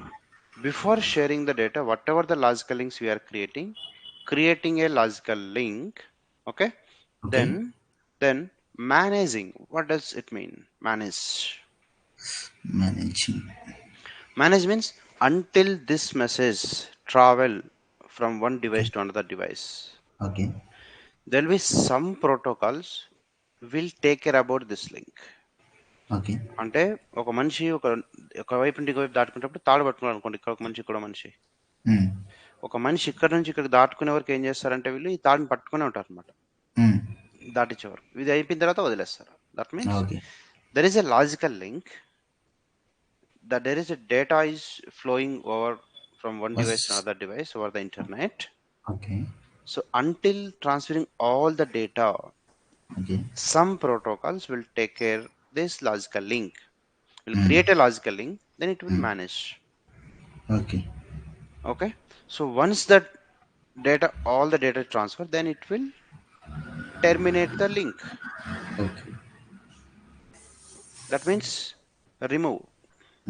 before sharing the data, whatever the logical links we are creating a logical link. Okay.
Okay.
Then managing. What does it mean? Manage.
Managing.
Manage means until this message travel from one device
Okay.
to another device.
Okay.
There will be some protocols will take care about this link.
Okay.
అంటే ఒక మనిషి ఒక వైపు నుండి వైపు దాటుకునేటప్పుడు తాడు పట్టుకున్నాడు అనుకోండి, ఇక్కడ ఒక మనిషి ఇక్కడ ఒక మనిషి.
Mm.
ఒక మనిషి ఇక్కడ నుంచి ఇక్కడ దాటుకునే వరకు ఏం చేస్తారంటే వీళ్ళు ఈ తాడుని పట్టుకునే ఉంటారు అనమాట,
Mm.
దాటించేవారు. ఇది అయిపోయిన తర్వాత వదిలేస్తారు. That means
Okay.
There is a logical link, that there is a data is flowing over from one device to
Was
another device over the internet.
okay.
So until transferring all the data,
Okay.
some protocols will take care this logical link, will
Mm.
create a logical link, then it will
Mm.
manage.
Okay.
Okay. So once that data, all the data transfer, then it will terminate the link.
Okay.
That means remove,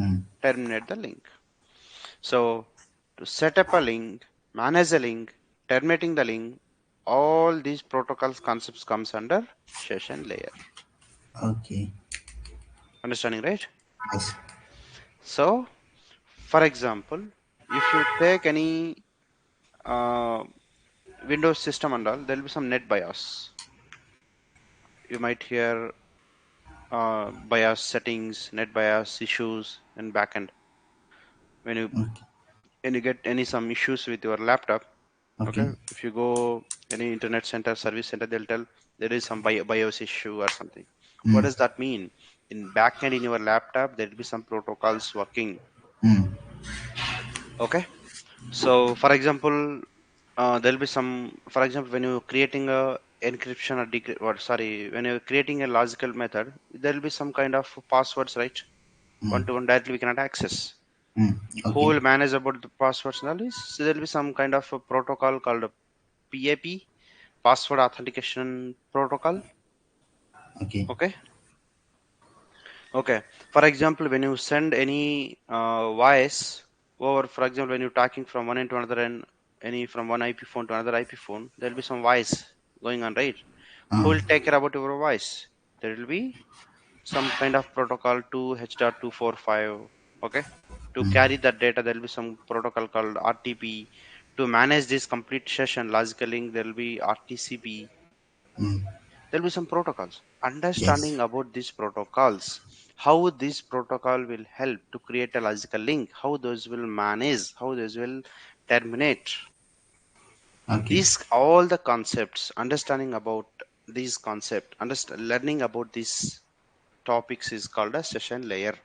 Mm.
terminate the link. So to set up a link, manage a link, terminating the link, all these protocols concepts comes under session layer.
Okay.
Understanding, right?
Yes.
So for example, if you take any uh, Windows system and all, there will be some net BIOS. You might hear BIOS settings, net BIOS issues, and backend. When you
Okay.
get any some issues with your laptop,
Okay.
okay, if you go any internet center, service center, they'll tell there is some BIOS issue or something. What
Mm.
does that mean? In backend in your laptop, there will be some protocols working.
Mm.
Okay, so for example, there'll be some, for example, when you're creating a encryption or decrypt, or sorry, when you're creating a logical method, there'll be some kind of passwords, right?
Mm.
One to one directly we cannot access.
Mm.
Who
Okay.
will manage about the passwords and all this? So there'll be some kind of a protocol called a PAP, password authentication protocol.
Okay.
Okay. Okay. For example, when you send any voice over, for example, when you're talking from one end to another end, any from one IP phone to another IP phone, there'll be some voice going on, right? Who will take care about your voice? There will be some kind of protocol to H.245. Okay. To
Mm.
carry that data, there will be some protocol called RTP. To manage this complete session, logical link, there will be RTCP.
Mm.
There will be some protocols.
Yes.
Understanding about these protocols, how this protocol will help to create a logical link, how those will manage, how those will terminate.
Okay.
These all the concepts, understanding about these concept, learning about these topics is called a session layer.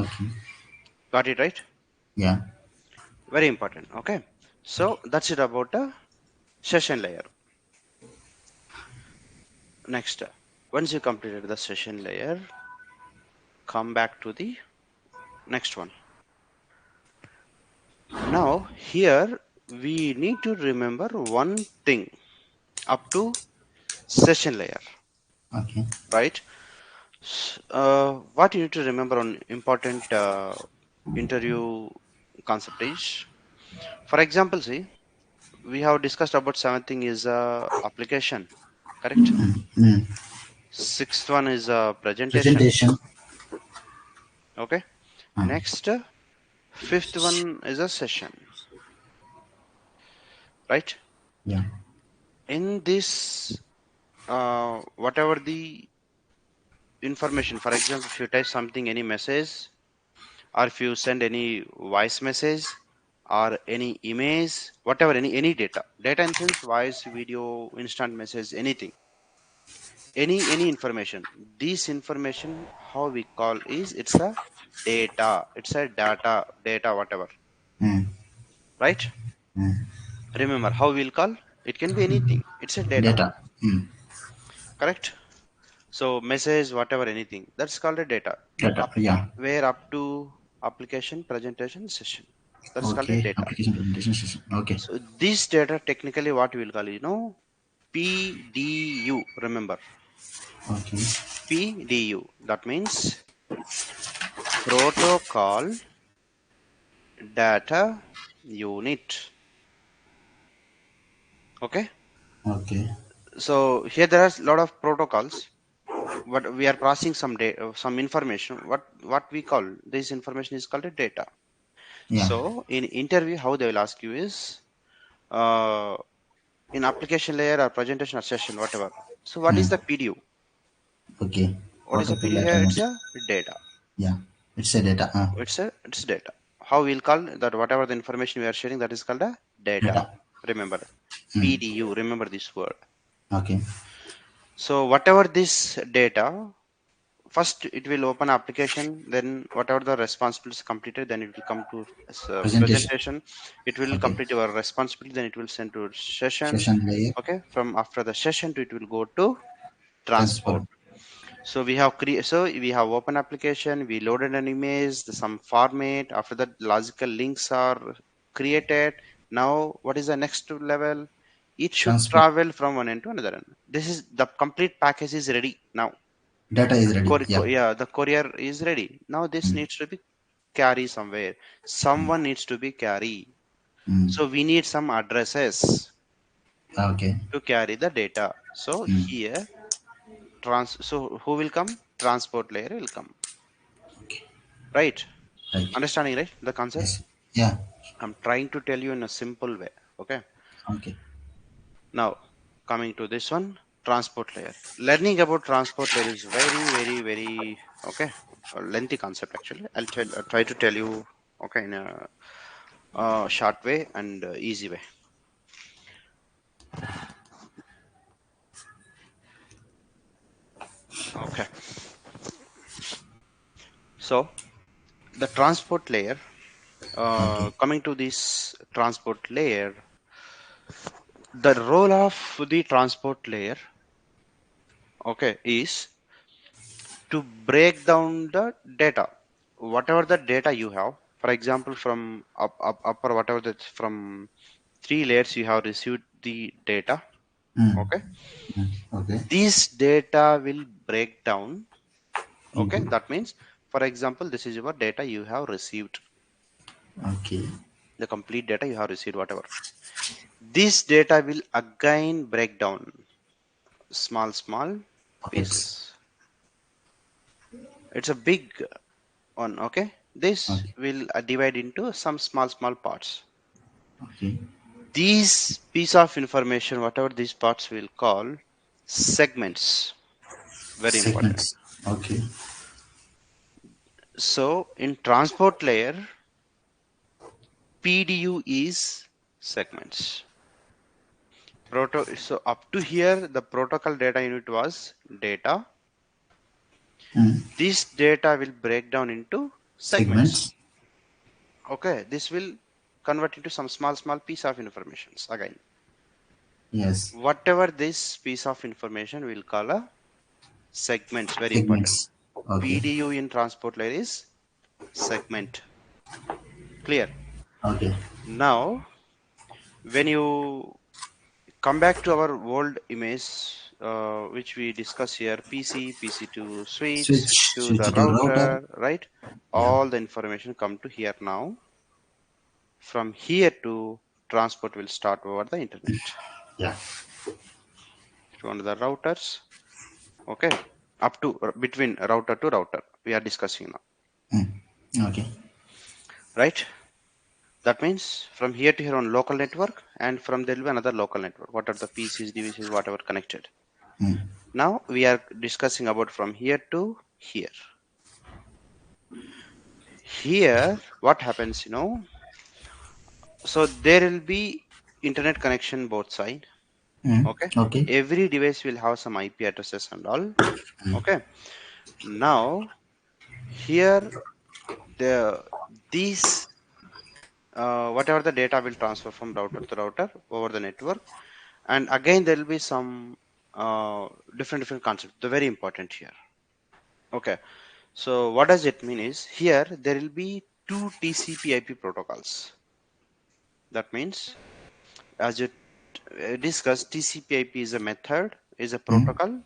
Okay.
Got it right?
Yeah.
Very important. Okay. So that's it about a session layer. Next, once you completed the session layer, come back to the next one. Now here we need to remember one thing up to session layer,
Okay.
right? What you need to remember on important interview concept is, for example, see, we have discussed about seventh thing is application, correct?
Mm.
Sixth one is presentation.
Presentation.
Okay.
Mm.
Next, fifth one is a session, right?
Yeah.
In this, whatever the information, for example, if you type something, any message, or if you send any voice message or any image, whatever, any data in sense voice, video, instant message, anything, any information. This information, how we call is it's a data. It's a data, whatever,
Mm.
right?
Mm.
Remember how we'll call? It can be anything. It's a data,
Data. Mm.
correct? So message, whatever, anything, that's called a data.
Data.
Up,
Yeah.
where up to application, presentation, session, that's called a
Okay.
data.
Application presentation system. Okay.
So this data technically what we will call, PDU. Remember,
Okay.
PDU, that means protocol data unit. Okay.
Okay.
So here there are a lot of protocols, but we are processing some data, some information. What we call this information is called a data.
Yeah.
So in interview, how they will ask you is, uh, in application layer or presentation or session, whatever. So what is
Hmm.
the PDU?
Okay.
What is the
Protocol
PDU
data
here? It's
unit.
a data.
Yeah. It's a data.
It's data. How we'll call that, whatever the information we are sharing, that is called a data.
Data.
Remember,
Hmm.
PDU. Remember this word.
Okay.
So whatever this data, first it will open application, then whatever the responsibilities completed, then it will come to
Presentation.
presentation. It will
Okay.
complete your responsibility, then it will send to session.
Session layer.
Okay, from after the session to, it will go to transport.
Transform.
So we have open application, we loaded an image, some format. After that, logical links are created. Now what is the next level? It should
Transport.
travel from one end to another end. This is the complete package is ready now.
Data is ready. Yeah.
Yeah, the courier is ready. Now this
Hmm.
needs to be carry somewhere. Someone needs to be carry.
Hmm.
So we need some addresses
Okay.
to carry the data. So
Hmm.
here so who will come? Transport layer will come.
Okay.
Right?
Right.
Understanding, right? The concept?
Yes. Yeah.
I'm trying to tell you in a simple way. Okay.
Okay.
Now coming to this one, transport layer. Learning about transport layer is very, very, very okay. A lengthy concept actually. I'll try to tell you okay in a short way and easy way. Okay. So the transport layer,
Okay.
coming to this transport layer, the role of the transport layer, okay, is to break down the data. Whatever the data you have, for example, from upper, whatever that's from three layers you have received the data.
Hmm.
Okay.
Hmm. Okay.
This data will break down. Okay.
Into.
That means, for example, this is your data you have received,
Okay.
the complete data you have received, whatever. This data will again break down small
Pockets.
pieces. It's a big one. Okay. This
Okay.
will divide into some small parts.
Okay.
These piece of information, whatever these parts will call segments, very important.
Segments. Okay.
So in transport layer, PDU is segments. So up to here, the protocol data unit was data.
Hmm.
This data will break down into segments.
Segments.
Okay, this will convert into some small piece of informations again.
Yes.
Whatever this piece of information will call a segments, very important.
Segments. Okay.
PDU in transport layer is segment. Clear?
Okay.
Now, when you come back to our old image, which we discuss here, PC to switch to
Switch
the
to router.
router, right?
Yeah.
All the information come to here now. From here to transport will start over the internet.
Yeah.
One of the routers, okay, up to between router to router. We are discussing now,
Hmm. Okay.
right? That means from here to here on local network, and from there will be another local network. What are the PCs, devices, whatever connected.
Hmm.
Now we are discussing about from here to here. Here, what happens, so there will be internet connection both side.
Hmm.
Okay.
Okay.
Every device will have some IP addresses and all. Okay. Now here the these whatever the data will transfer from router to router over the network, and again there will be some uh, different concepts. They're very important here. Okay. So what does it mean is here there will be two TCP/IP protocols. That means as you discussed, TCP/IP is a method, is a
Mm.
protocol,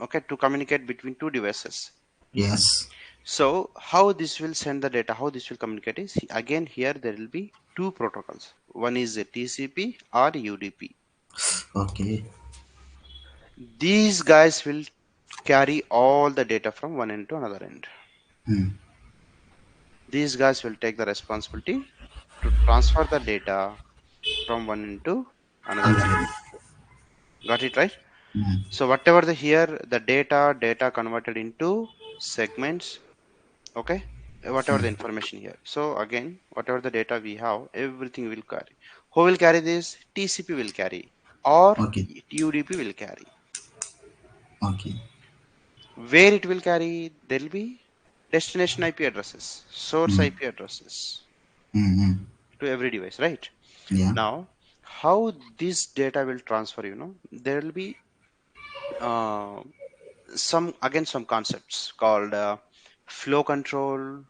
okay, to communicate between two devices.
Yes.
So how this will send the data, how this will communicate is again here there will be two protocols. One is a TCP or UDP.
Okay.
These guys will carry all the data from one end to another end.
Mm.
These guys will take the responsibility to transfer the data from one end to another end.
Understood.
Got it right?
Mm.
So whatever the here the data converted into segments, okay, whatever the information here. So again, whatever the data we have, everything will carry. Who will carry this? TCP will carry or
Okay.
UDP will carry.
Okay.
Where it will carry? There will be destination IP addresses, source
Mm.
IP addresses
Mm-hmm.
to every device, right?
Yeah.
Now, how this data will transfer, there will be uh, some concepts called flow control,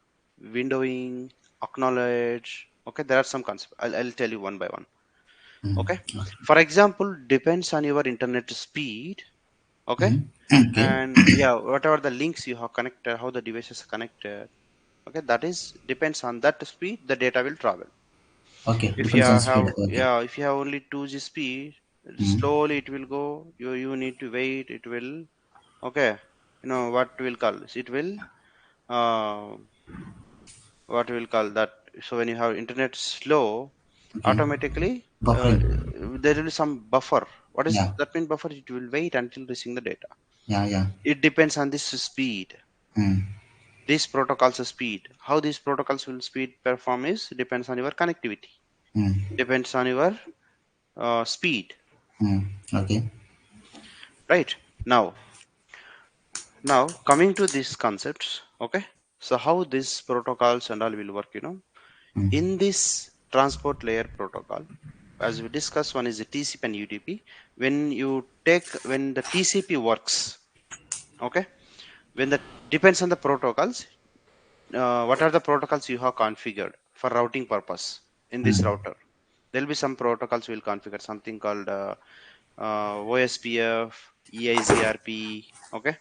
windowing, acknowledge. Okay, there are some concepts. I'll tell you one by one.
Mm.
Okay,
Okay.
for example, depends on your internet speed. Okay,
Mm. Okay.
and yeah, whatever the links you have connected, how the device is connected. Okay, that is depends on that speed the data will travel.
Okay.
If you
Depends on speed.
have,
Okay.
yeah, if you have only 2G speed,
Mm.
slowly it will go. You need to wait. It will, okay, what we'll call this, it will uh, what we'll call that. So when you have internet slow,
Okay.
automatically
Buffering.
there will be some buffer. What is
Yeah.
that mean buffer? It will wait until reaching the data.
Yeah. Yeah.
It depends on this speed,
Mm.
these protocols speed. How these protocols will speed perform is depends on your connectivity,
Mm.
depends on your speed,
Mm. Okay.
right? Now coming to these concepts, okay, so how these protocols and all will work,
Mm.
in this transport layer protocol, as we discussed, one is the TCP and UDP. When the TCP works, okay, when the depends on the protocols, what are the protocols you have configured for routing purpose in this
Mm.
router? There will be some protocols will configure something called OSPF, EIGRP, okay,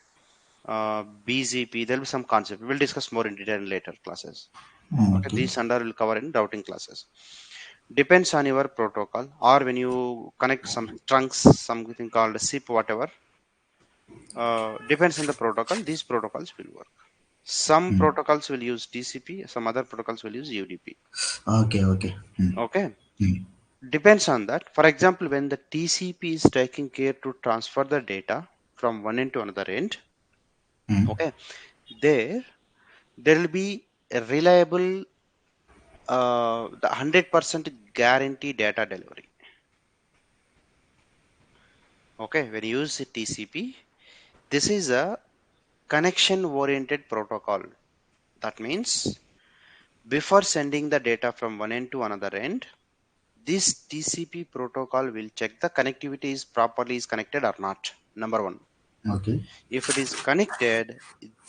BGP. There will be some concept. We will discuss more in detail in later classes.
Mm.
Okay,
Okay.
these under will cover in routing classes. Depends on your protocol, or when you connect some trunks, something called SIP, whatever. Depends on the protocol. These protocols will work. Some
Mm.
protocols will use TCP. Some other protocols will use UDP.
Okay. Okay. Mm.
Okay,
Mm.
depends on that. For example, when the TCP is taking care to transfer the data from one end to another end,
Mm.
okay, there will be a reliable, the 100% guarantee data delivery. Okay, when you use TCP, this is a connection oriented protocol. That means before sending the data from one end to another end, this TCP protocol will check the connectivity is properly is connected or not. Number one.
Okay.
If it is connected,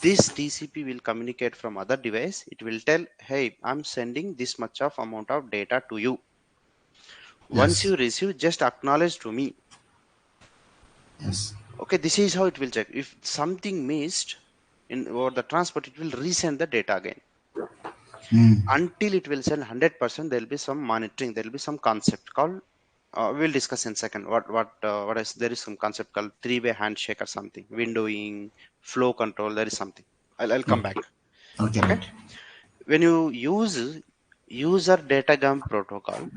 this TCP will communicate from other device. It will tell, hey, I'm sending this much of amount of data to you. Once
Yes.
you receive, just acknowledge to me.
Yes.
Okay, this is how it will check. If something missed in over the transport, it will resend the data again.
Mm.
Until it will send 100%, there will be some monitoring. There will be some concept called. We'll discuss in second. What is there is some concept called three-way handshake or something. Windowing, flow control. There is something. I'll come
Okay.
back.
Okay.
Okay.
Right.
When you use user datagram protocol,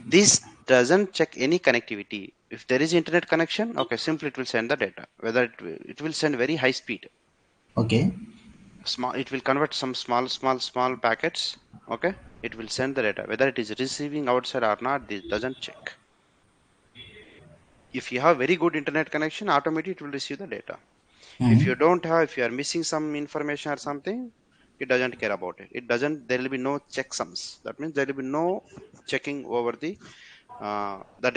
this doesn't check any connectivity. If there is internet connection, okay, simply it will send the data. Whether it will send very high speed.
Okay.
Small, it will convert some small packets. Okay, it will send the data. Whether it is receiving outside or not, this doesn't check. If you have very good internet connection, automatically it will receive the data. If
Mm.
you don't have, if you are missing some information or something, it doesn't care about it. It doesn't. There will be no checksums. That means there will be no checking over the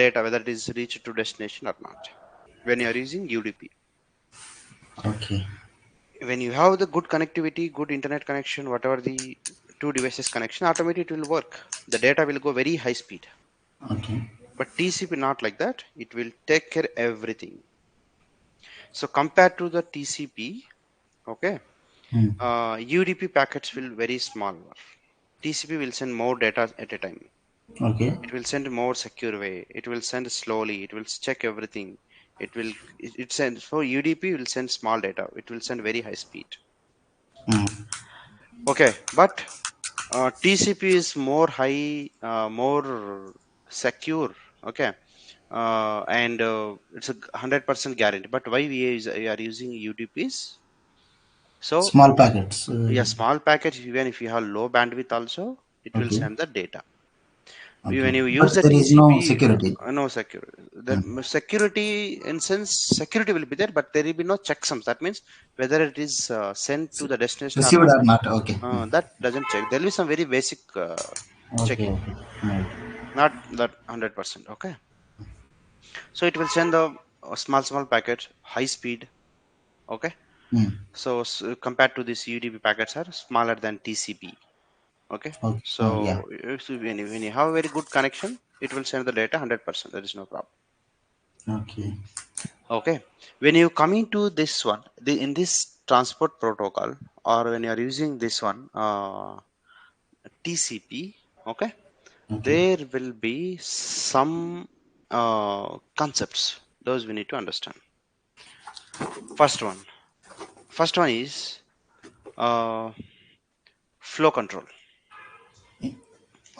data whether it is reached to destination or not. when you are using UDP.
Okay.
When you have the good connectivity, good internet connection, whatever the two devices connection, automatically it will work. The data will go very high speed.
Okay.
But TCP not like that. It will take care everything. So compared to the TCP, okay,
Hmm.
UDP packets will very small. TCP will send more data at a time.
Okay.
It will send more secure way. It will send slowly. It will check everything. It sends, so UDP will send small data. It will send very high speed.
Hmm.
Okay, but TCP is more high, more secure. Okay, and it's a 100% guarantee. But why we are using UDPs? So
Small packets.
yeah, small package, even if you have low bandwidth, also it will
Okay.
send the data.
Okay.
When you use
But
the
there is no
TCP,
security.
no secure. The
Hmm.
security, in sense, security will be there, but there will be no checksums. That means whether it is sent to the destination or
Received
not.
or not? Okay. Hmm.
That doesn't check. There will be some very basic
Okay.
checking,
Okay. Right.
not that 100%. Okay, so it will send the small packets, high speed. Okay,
Hmm.
so, compared to this UDP packets are smaller than TCP. Okay,
Okay. Yeah.
so when you have a very good connection, it will send the data 100%. There is no problem.
Okay.
Okay, when you coming to this one, in this transport protocol, or when you are using this one, TCP, okay,
Okay.
there will be some concepts. Those we need to understand. First one. First one is uh, flow control.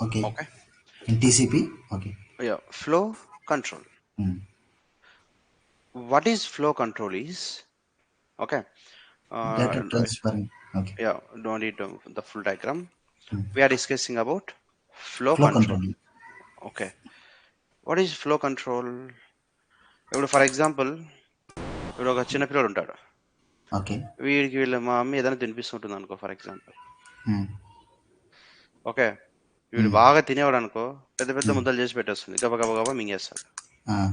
Okay.
Okay.
In TCP. Okay.
Yeah, flow control.
Hmm.
What is flow control is, okay.
Data
Uh,
transferring. Okay.
yeah, don't need the full diagram.
Hmm.
We are discussing about flow
Flow
control.
controlling.
Okay. What is flow control? ఇప్పుడు for example, ఇప్పుడు ఒక చిన్న పిల్లడు ఉంటాడు.
Okay.
వీడికి వీళ్ళ మా అమ్మ ఏదైనా తినిపిస్తుంటుంది అనుకో, ఫర్ ఎగ్జాంపుల్.
Hmm.
ఓకే, వీడు
Hmm.
బాగా తినేవాడు అనుకో, పెద్ద పెద్ద
Hmm.
ముద్దలు చేసి పెట్టేస్తుంది, గబ గబ గబ మింగేస్తాడు.
Ah.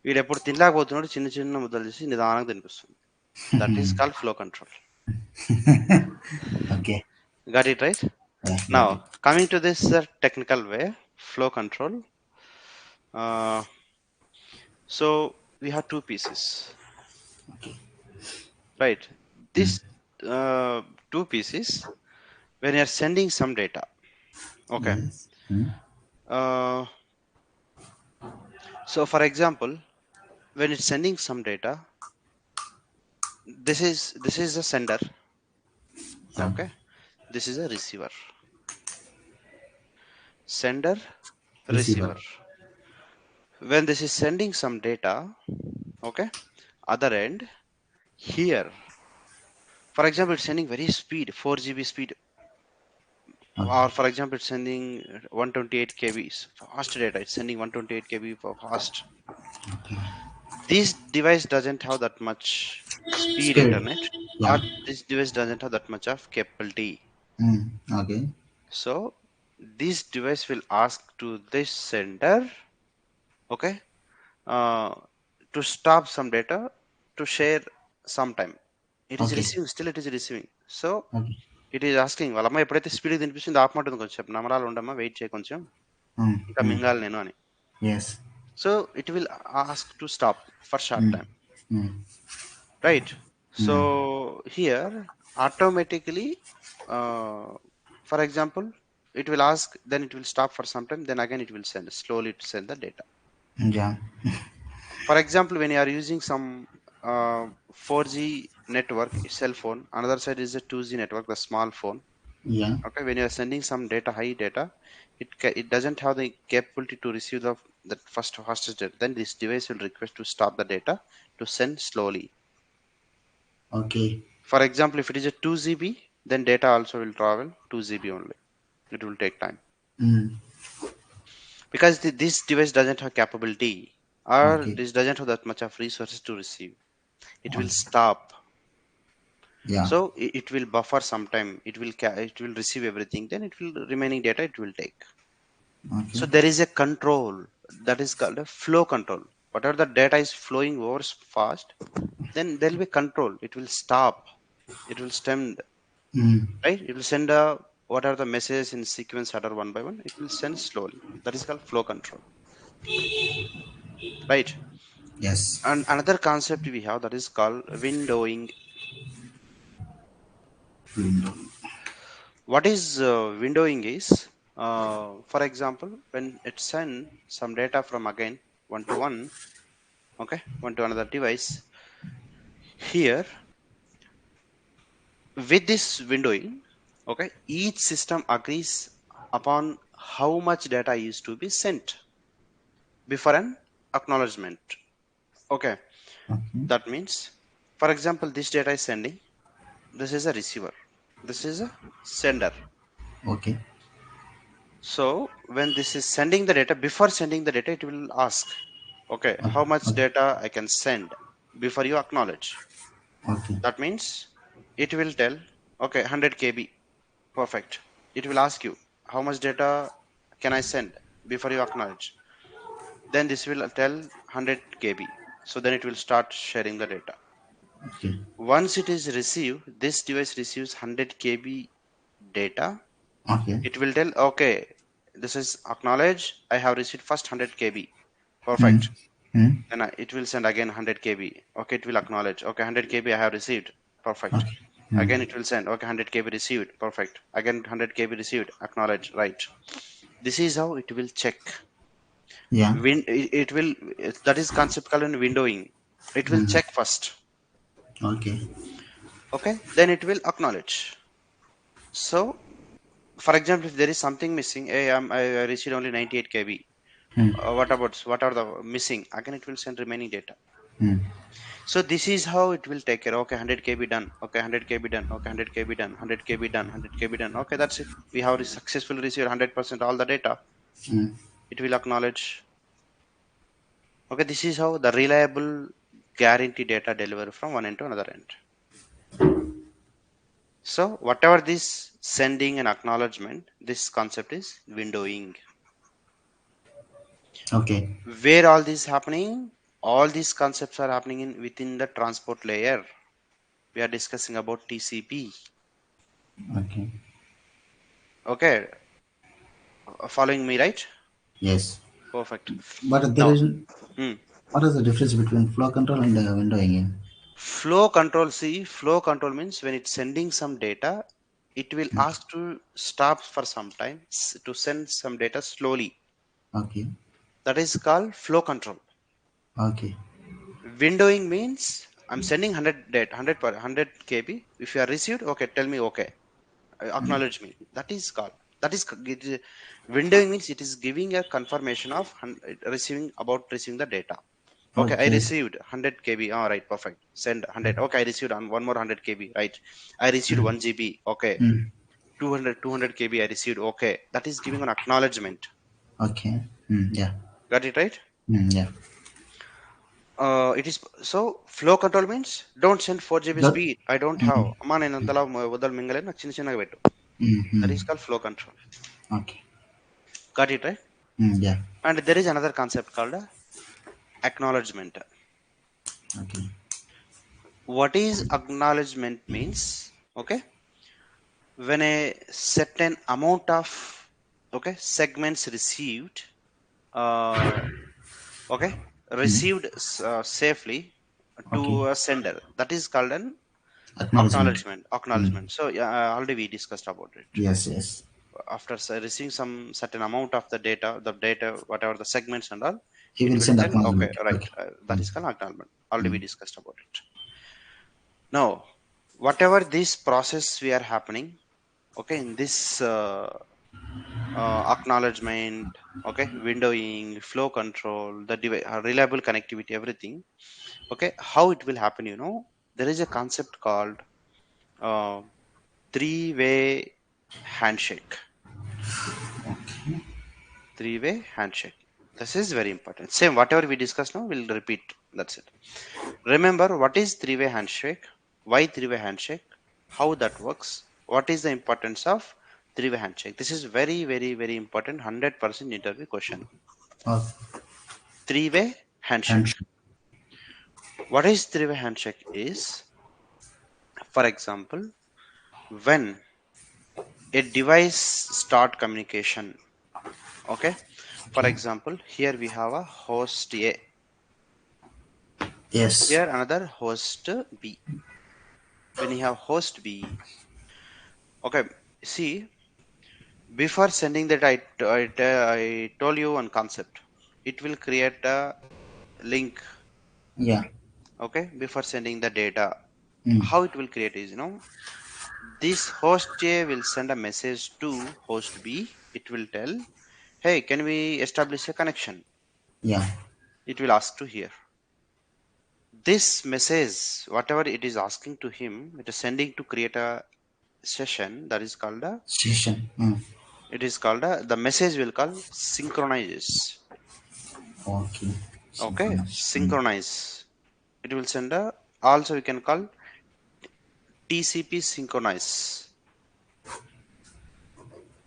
వీడు ఎప్పుడు తినలేకపోతున్నాడు, చిన్న చిన్న ముద్దలు చేసి నిదానంగా తినిపిస్తుంది. That is called flow control.
Okay.
Got it right?
Yeah. Got it.
Now, coming to this technical way, flow control. Uh, so we have two pieces,
Okay.
right?
Hmm.
This two pieces, when you're sending some data, okay.
Yes. Hmm.
Uh, so for example, when it's sending some data, this is a sender,
Yeah.
okay. This is a receiver. Sender,
Receiver.
receiver. When this is sending some data, okay, other end here, for example, it's sending very speed, 4 GB speed,
Okay.
or for example, it's sending 128 kbs fast data. It's sending 128 kb for fast.
Okay.
This device doesn't have that much speed
Speed.
internet,
Yeah.
or this device doesn't have that much of capability.
Hmm. Okay.
So this device will ask to this sender, okay, uh, to stop some data to share sometime. It is
Okay.
receiving, still it is receiving. So
Okay.
It is asking, వాళ్ళ అమ్మ ఎప్పుడైతే speed తినిపిస్తుంది ఆపమంటుంది, కొంచెం నమరాలు ఉండమ్మా, wait చేయ కొంచెం,
Hmm.
ఇంకా
Hmm.
మింగాలి నేను అని.
Yes.
So it will ask to stop for short
Hmm.
Time,
Hmm.
Right? So
Hmm.
Here automatically, for example, it will ask, then it will stop for some time, then again it will send slowly to send the data.
Yeah.
For example, when you are using some 4G network cell phone, another side is a 2G network, the small phone.
Yeah.
Okay, when you are sending some data, high data, it doesn't have the capability to receive the first fastest data. Then this device will request to stop the data to send slowly.
Okay.
For example, if it is a 2 GB, then data also will travel 2 GB only. It will take time
Hmm.
because this device doesn't have capability, or
Okay.
this doesn't have that much of resources to receive. It will
Okay.
stop.
Yeah.
So it will buffer sometime. It will receive everything. Then it will remaining data it will take.
Okay.
So there is a control that is called a flow control. whatever the data is flowing over fast, then there will be control. It will stop. It will stem,
Mm.
right? It will send a what are the messages in sequence order one by one. It will send slowly. That is called flow control, right?
Yes.
And another concept we have that is called windowing.
Window.
What is windowing is, for example, when it send some data from again one to one, okay, one to another device. Here, with this windowing, okay, each system agrees upon how much data is to be sent before an acknowledgement. Okay,
Okay.
that means, for example, this data is sending. This is a receiver. This is a sender.
Okay.
So when this is sending the data, before sending the data, it will ask, okay, how much
Okay.
data I can send before you acknowledge.
Okay.
That means it will tell, okay, 100 KB, perfect. It will ask you, how much data can I send before you acknowledge? Then this will tell 100 KB. So then it will start sharing the data.
Okay.
Once it is received, this device receives 100 KB data.
Okay.
It will tell, okay, this is acknowledge. I have received first 100 KB.
Mm.
Perfect.
Mm.
Then it will send again 100 KB. Okay, it will acknowledge. Okay, 100 KB I have received. Perfect.
Okay. Mm.
Again, it will send. Okay, 100 KB received. Perfect. Again, 100 KB received. Acknowledge. Right. This is how it will check.
Yeah.
It will. That is concept called in windowing. It will
Mm.
check first.
Okay.
Okay. Then it will acknowledge. So, for example, if there is something missing, hey, I received only 98 KB.
Mm.
What are the missing? Again, it will send remaining data.
Mm.
So this is how it will take care. Okay, 100 KB done. Okay, 100 KB done. Okay, 100 KB done. 100 KB done. 100 KB done. Okay, that's it. We have successfully received 100% all the data.
Mm.
It will acknowledge. Okay, this is how the reliable guarantee data delivery from one end to another end. So whatever this sending and acknowledgement, this concept is windowing.
Okay.
Where all this happening? All these concepts are happening in within the transport layer. We are discussing about TCP.
Okay.
Okay, following me, right?
Yes.
Perfect.
But there
Now,
is.
hmm,
What is the difference between flow control and windowing?
flow control. See, flow control means when it's sending some data, it will
Okay.
ask to stop for some time to send some data slowly.
Okay.
That is called flow control.
Okay.
Windowing means I'm sending 100 data, 100 per 100 KB. If you are received, okay, tell me okay, acknowledge me. That is called. That is windowing means it is giving a confirmation of receiving about receiving the data. Okay, I
Okay.
received 100 KB. All right, perfect. Send 100. Okay, I received on one more 100 KB. Right. I received
Mm.
1 GB. Okay.
Mm.
200 KB I received. Okay. That is giving an acknowledgement.
Okay. Mm. Yeah.
Got it right?
Mm. Yeah.
It is so flow control means don't send 4 GB
That.
speed. I don't have.
Mm.
అమ్మా నేను అంతలా వదలు మింగలే నాకు చిన్న చిన్నగా పెట్టు. That
Mm-hmm.
is called flow control.
Okay.
Got it right?
Mm. Yeah.
And there is another concept called acknowledgement.
Okay.
What is acknowledgement means? Okay, when a certain amount of okay segments received uh, okay
Mm.
received safely to
Okay.
a sender, that is called an
Acknowledgement. Mm.
acknowledgement. So yeah, already we discussed about it.
Yes. Yes.
After receiving some certain amount of the data whatever the segments and all,
He
it
will
will
send
tell okay,
acknowledgement.
right,
Okay.
that
Mm.
is called acknowledgement. Already we
Mm.
discussed about it. Now whatever this process we are happening, okay, in this acknowledgement, okay, windowing, flow control, the reliable connectivity, everything. Okay, how it will happen? There is a concept called uh, three-way handshake. Three-way handshake. This is very important. Same, whatever we discuss now, we'll repeat. That's it. Remember, what is three-way handshake? Why three-way handshake? How that works? What is the importance of three-way handshake? This is very, very, very important. 100% interview question.
Oh,
Three-way handshake.
Handshake.
What is three-way handshake is, for example, when a device start communication. Okay. For
Okay.
example, here we have a host A,
Yes.
here another host B. When you have host B, okay, see, before sending that, I told you one concept. It will create a link,
Yeah.
okay, before sending the data.
Mm.
How it will create is, this host A will send a message to host B. It will tell, hey, can we establish a connection?
Yeah.
It will ask to here. This message, whatever it is asking to him, it is sending to create a session that is called a,
Session. Mm.
it is called a, the message will call synchronizes.
Okay.
Okay,
Synchronized. Mm.
synchronize. It will send a, also we can call TCP synchronize.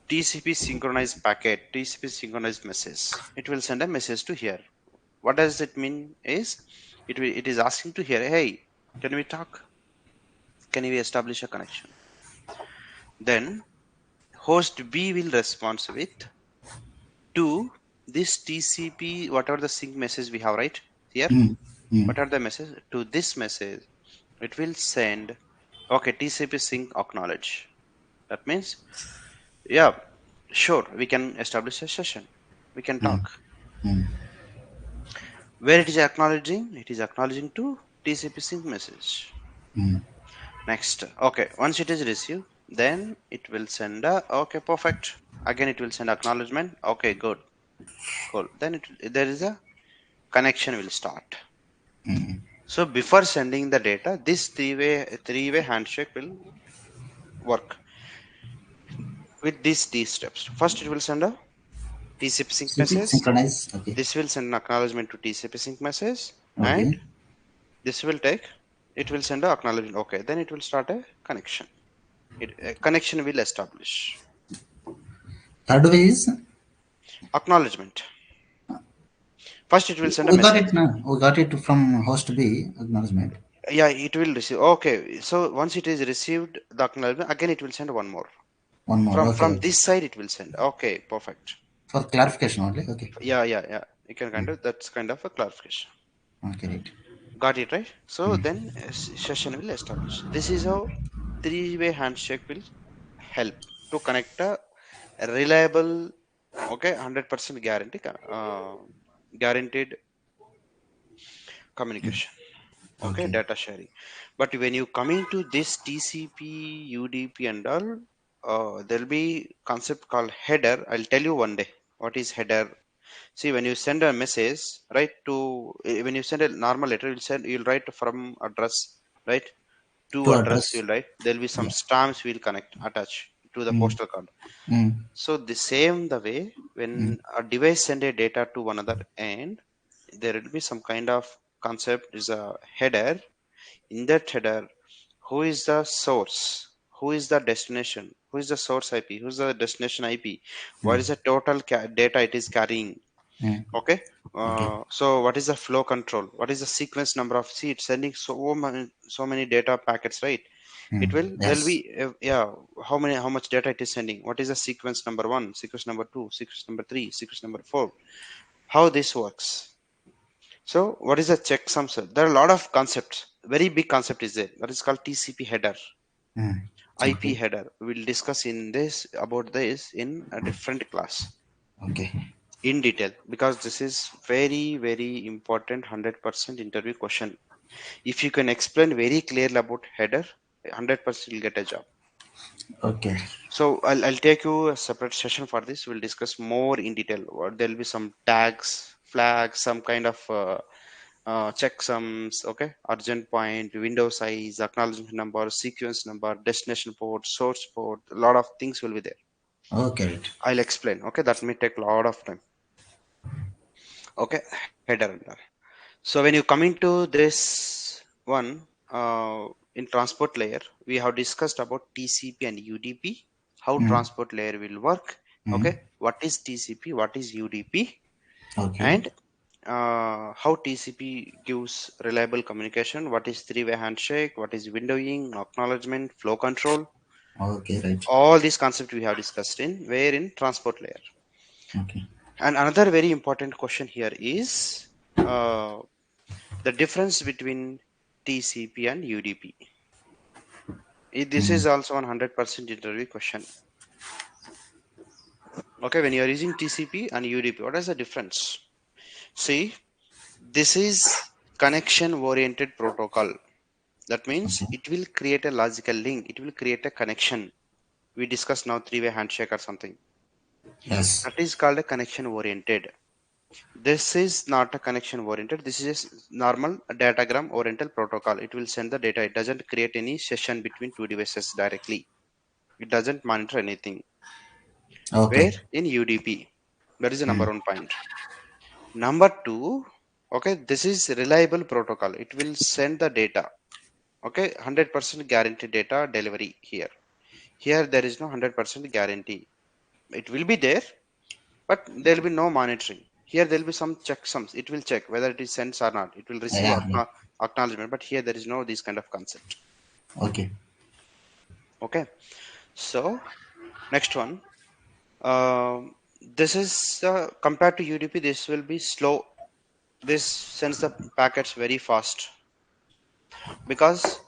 TCP synchronized packet, TCP synchronized message. It will send a message to here. What does it mean is, it is asking to here, hey, can we talk? Can we establish a connection? Then host B will respond with to this TCP, whatever the sync message we have right here.
Mm. Mm.
What are the message? To this message, it will send, okay, TCP sync acknowledge. That means, yeah, sure, we can establish a session. We can
Mm.
talk.
Mm.
Where it is acknowledging? It is acknowledging to TCP sync message.
Mm.
Next, okay, once it is received, then it will send a, okay, perfect. Again, it will send acknowledgement. Okay, good, cool. Then there is a connection will start.
Mm.
So before sending the data, this three-way handshake will work with these steps. First, it will send a TCP sync
CP
message.
synchronize. Okay.
This will send an acknowledgement to TCP sync message, and
Okay.
this will take. It will send a acknowledgement. Okay, then it will start a connection. A connection will establish.
Third way is
Acknowledgement. First, it will send a
we got
message.
it now. We got it from host B acknowledgement.
Yeah, it will receive. Okay, so once it is received the acknowledgement, again it will send one more.
One more. Okay.
From
Okay.
this side, it will send. Okay, perfect.
For clarification only. Okay.
Yeah. You can
Mm.
that's kind of a clarification.
Okay. Right.
Got it right? So
Mm.
then session will establish. This is how three-way handshake will help to connect a reliable, okay, 100% guaranteed communication. Okay,
Okay.
data sharing. But when you coming to this TCP, UDP and all, there'll be concept called header. I'll tell you one day what is header. See, when you send a message, right, to when you send a normal letter, you'll write from address, right, to
To
address.
address.
You'll write. There'll be some
Yeah.
stamps we'll connect attach to the
Mm.
postal card.
Mm.
So the same the way
Mm.
when a device send a data to another end, there will be some kind of concept is a header. In that header, who is the source? Who is the destination? Who is the source IP? Who's the destination IP? What
Mm.
is the total data it is carrying?
Mm.
Okay.
Okay.
So what is the flow control? What is the sequence number of, see, it's sending so many data packets, right?
Mm.
It will, there'll
Yes.
be, yeah, how much data it is sending? What is the sequence number one, sequence number two, sequence number three, sequence number four? How this works? So what is the checksum, sir? There are a lot of concepts. Very big concept is there. That is called TCP header,
Mm.
IP
Okay.
header. We'll discuss in this about this in a different class
Okay.
in detail, because this is very important 100% interview question. If you can explain very clearly about header, 100% you'll get a job.
Okay.
So I'll take you a separate session for this. We'll discuss more in detail. There'll be some tags, flags, some kind of checksums, okay, urgent point, window size, acknowledgement number, sequence number, destination port, source port. A lot of things will be there.
Okay. Right.
I'll explain. Okay, that may take a lot of time. Okay, header and all. So when you come into this one, in transport layer, we have discussed about TCP and UDP, how
Mm.
transport layer will work.
Mm.
Okay, what is TCP, what is UDP,
Okay.
and how TCP gives reliable communication, what is three-way handshake, what is windowing, acknowledgement, flow control.
Okay, right.
All these concepts we have discussed in where in transport layer.
Okay.
And another very important question here is uh, the difference between TCP and UDP. This
Mm.
is also 100% interview question. Okay, when you are using TCP and UDP, what is the difference? See, this is connection oriented protocol. That means
Okay.
it will create a logical link. It will create a connection. We discussed now three-way handshake or something.
Yes.
That is called a connection oriented. This is not a connection oriented. This is a normal datagram oriented protocol. It will send the data. It doesn't create any session between two devices directly. It doesn't monitor anything. Where
Okay.
in UDP, that is the number
Mm.
one point. Number two, okay, this is reliable protocol. It will send the data. Okay, 100% guarantee data delivery here. Here there is no 100% guarantee. It will be there, but there will be no monitoring. Here there will be some checksums. It will check whether it is sent or not. It will receive
Yeah. Yeah.
acknowledgement, but here there is no this kind of concept.
Okay.
Okay, so next one. This is compared to UDP. This will be slow. This sends the packets very fast because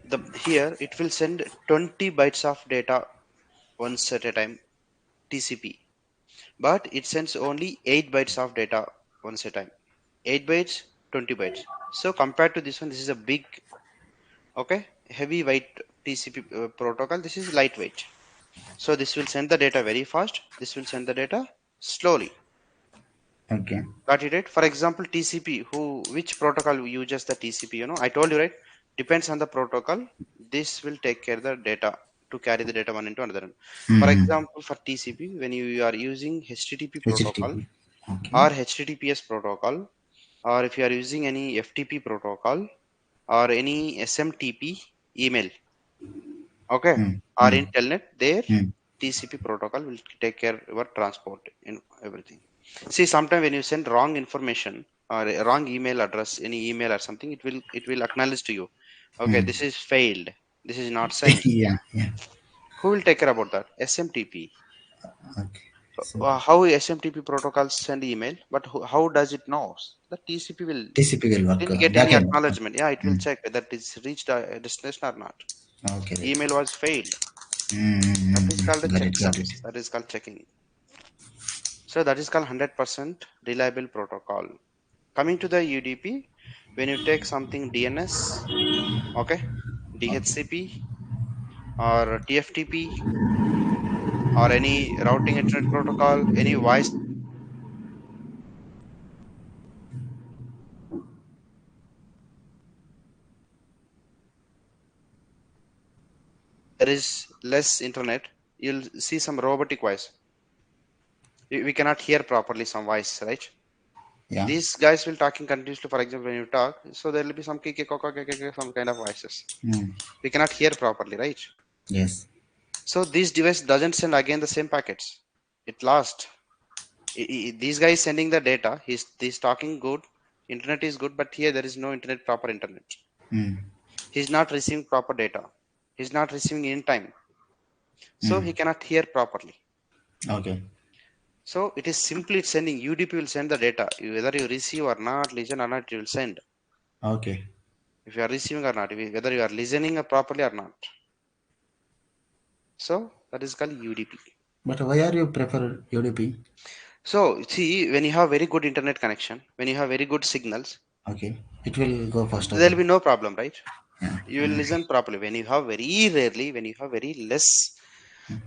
the here it will send 20 bytes of data once at a time TCP, but it sends only 8 bytes of data once a time. 8 bytes, 20 bytes. So compared to this one, this is a big, okay, heavyweight TCP protocol. This is lightweight. So this will send the data very fast. This will send the data slowly.
Okay.
Got it right? For example, TCP, which protocol uses the TCP? I told you right. Depends on the protocol. This will take care of the data to carry the data one into another one. For
Mm-hmm.
example, for TCP, when you are using HTTP protocol
HTTP. Okay.
or HTTPS protocol, or if you are using any FTP protocol or any SMTP email, okay,
Mm.
or
Mm.
in telnet, there
Mm.
TCP protocol will take care of your transport in everything. See, sometimes when you send wrong information or a wrong email address, any email or something, it will acknowledge to you, okay,
Mm.
this is failed, this is not sent.
Yeah. Yeah.
Who will take care about that? SMTP.
Okay. So
How SMTP protocols send email, but how does it know? The TCP will
TCP will work.
didn't get any
Backend.
acknowledgement. Yeah, it will
Mm.
check whether it's reached a destination or not.
Okay. Right.
Email was failed.
Mm. Mm.
That is
Mm.
called a
Got it. Got it.
checksums. That is called checking. So that is called 100% reliable protocol. Coming to the UDP, when you take something DNS, okay,
Okay.
DHCP or TFTP or any routing internet protocol, any voice, there is less internet, you'll see some robotic voice. We cannot hear properly some voice, right?
Yeah.
These guys will talking continuously. For example, when you talk, so there will be some some kind of voices.
Mm.
We cannot hear properly, right?
Yes.
So this device doesn't send again the same packets. It lost. These guys sending the data. He's talking good. Internet is good, but here there is no internet, proper internet.
Mm.
He's not receiving proper data. He's not receiving in time. So
Mm.
he cannot hear properly.
Okay.
So it is simply sending. UDP will send the data. Whether you receive or not, listen or not, it will send.
Okay.
If you are receiving or not, whether you are listening properly or not. So that is called UDP.
But why are you prefer UDP?
So see, when you have very good internet connection, when you have very good signals,
Okay. It will go faster.
there will be no problem, right?
Yeah.
You will listen properly. When you have very rarely, when you have very less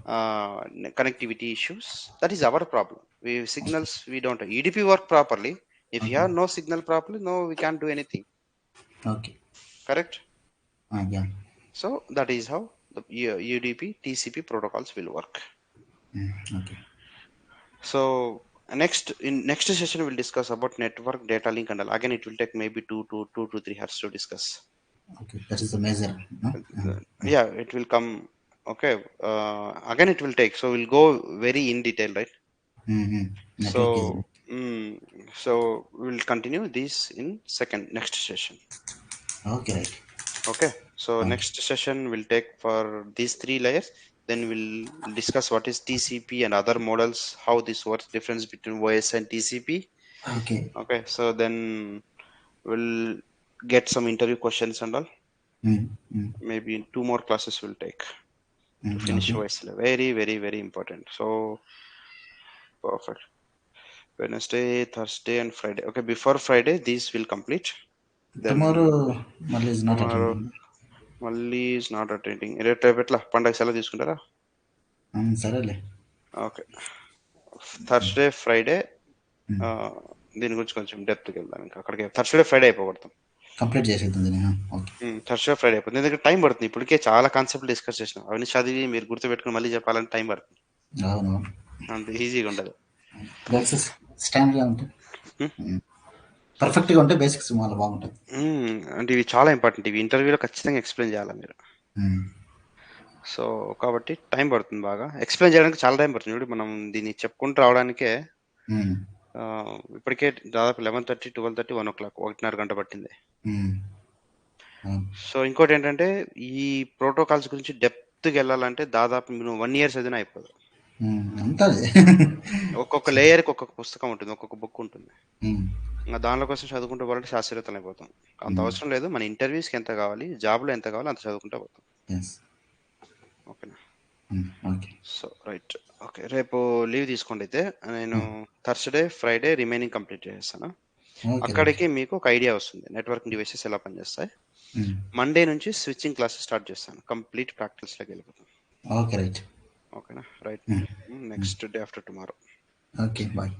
connectivity issues, that is our problem. We
Okay.
signals we don't. UDP work properly. If you
Okay.
have no signal properly, no, we can't do anything.
Okay.
Correct.
Yeah.
So that is how the UDP TCP protocols will work.
Mm. Okay.
So next session we'll discuss about network data link and all. Again it will take maybe 2 to 3 hours to discuss.
Okay. That is the major. No?
Yeah, it will come. Okay. Again it will take. So we'll go very in detail, right?
Mm-hmm. Network is.
So So we'll continue this in next session.
Okay, right.
Okay. So
Okay.
next session will take for these three layers. Then we'll discuss what is TCP and other models, how this works, difference between OS and TCP.
Okay.
Okay. So then we'll get some interview questions and all.
Mm, mm,
Maybe two more classes will take to finish
okay.
OS. Very, very, very important. So perfect. Wednesday, Thursday, and Friday. Okay. Before Friday, these will complete. Then
Tomorrow, Mali is not
tomorrow,
attending.
మళ్ళీ is not attending. రేపు ఎట్లా పండగ సెలవు తీసుకుంటారా?
సరేలే.
Okay. Thursday, Friday
Mm.
దీని గురించి కొంచెం డెప్త్కి వెళ్దాం. ఇంకా అక్కడికి థర్స్డే, ఫ్రైడే అయిపోగొడతాం.
కంప్లీట్ చేసేద్దాం దీన్ని. ఓకే.
థర్స్డే, ఫ్రైడే అయిపోతుంది. ఎందుకంటే టైం పడుతుంది. ఇప్పటికే చాలా కాన్సెప్ట్ డిస్కస్ చేసినాం. అవన్నీ చదివి మీరు గుర్తుపెట్టుకుని మళ్ళీ చెప్పాలంటే టైం పడుతుంది.
అవును.
అంత ఈజీగా ఉండదు.
బేసిక్స్ స్టాండర్డ్గా ఉంటాయి.
Hmm?
పర్ఫెక్ట్గా ఉంటే బేసిక్స్ చాలా బాగుంటుంది.
అంటే ఇవి చాలా ఇంపార్టెంట్. ఇవి ఇంటర్వ్యూలో ఖచ్చితంగా ఎక్స్ప్లెయిన్ చేయాలి మీరు.
Mm.
సో కాబట్టి టైం పడుతుంది బాగా. ఎక్స్ప్లెయిన్ చేయడానికి చాలా టైం పడుతుంది. చూడు మనం దీన్ని చెప్పుకుంటూ రావడానికే
Mm.
ఇప్పటికే దాదాపు 11:30, 12:30, 1 o'clock 1.5 గంట పట్టింది.
Mm. అవును.
సో ఇంకోటి ఏంటంటే ఈ ప్రోటోకాల్స్ గురించి డెప్త్కి వెళ్ళాలంటే దాదాపు నువ్వు 1 year చదివినా అయిపోదు.
అంతా అదే.
ఒక్కొక్క లేయర్కి ఒక్కొక్క పుస్తకం ఉంటుంది, ఒక్కొక్క బుక్ ఉంటుంది.
Mm.
ఇంకా దానిలో కోసం చదువుకుంటూ పోవాలంటే శాస్త్రీయతలు అయిపోతాం. అంత
Mm.
అవసరం లేదు. మన ఇంటర్వ్యూస్కి ఎంత కావాలి, జాబ్లో ఎంత కావాలి అంత చదువుకుంటూ పోతాం.
Yes.
ఓకేనా?
ఓకే.
So right. ఓకే. రేపు లీవ్ తీసుకోండి. అయితే నేను
Mm.
Thursday, Friday remaining complete చేసేస్తాను.
Okay right.
అక్కడికి మీకు ఒక ఐడియా వస్తుంది నెట్వర్కింగ్ డివైసెస్ ఎలా పనిచేస్తాయి.
Mm.
మండే నుంచి స్విచ్చింగ్ క్లాసెస్ స్టార్ట్ చేస్తాను. కంప్లీట్ ప్రాక్టీస్లోకి వెళ్ళిపోతాం.
Okay right.
ఓకేనా? Right.
Mm. Mm.
Next day after tomorrow.
Okay bye.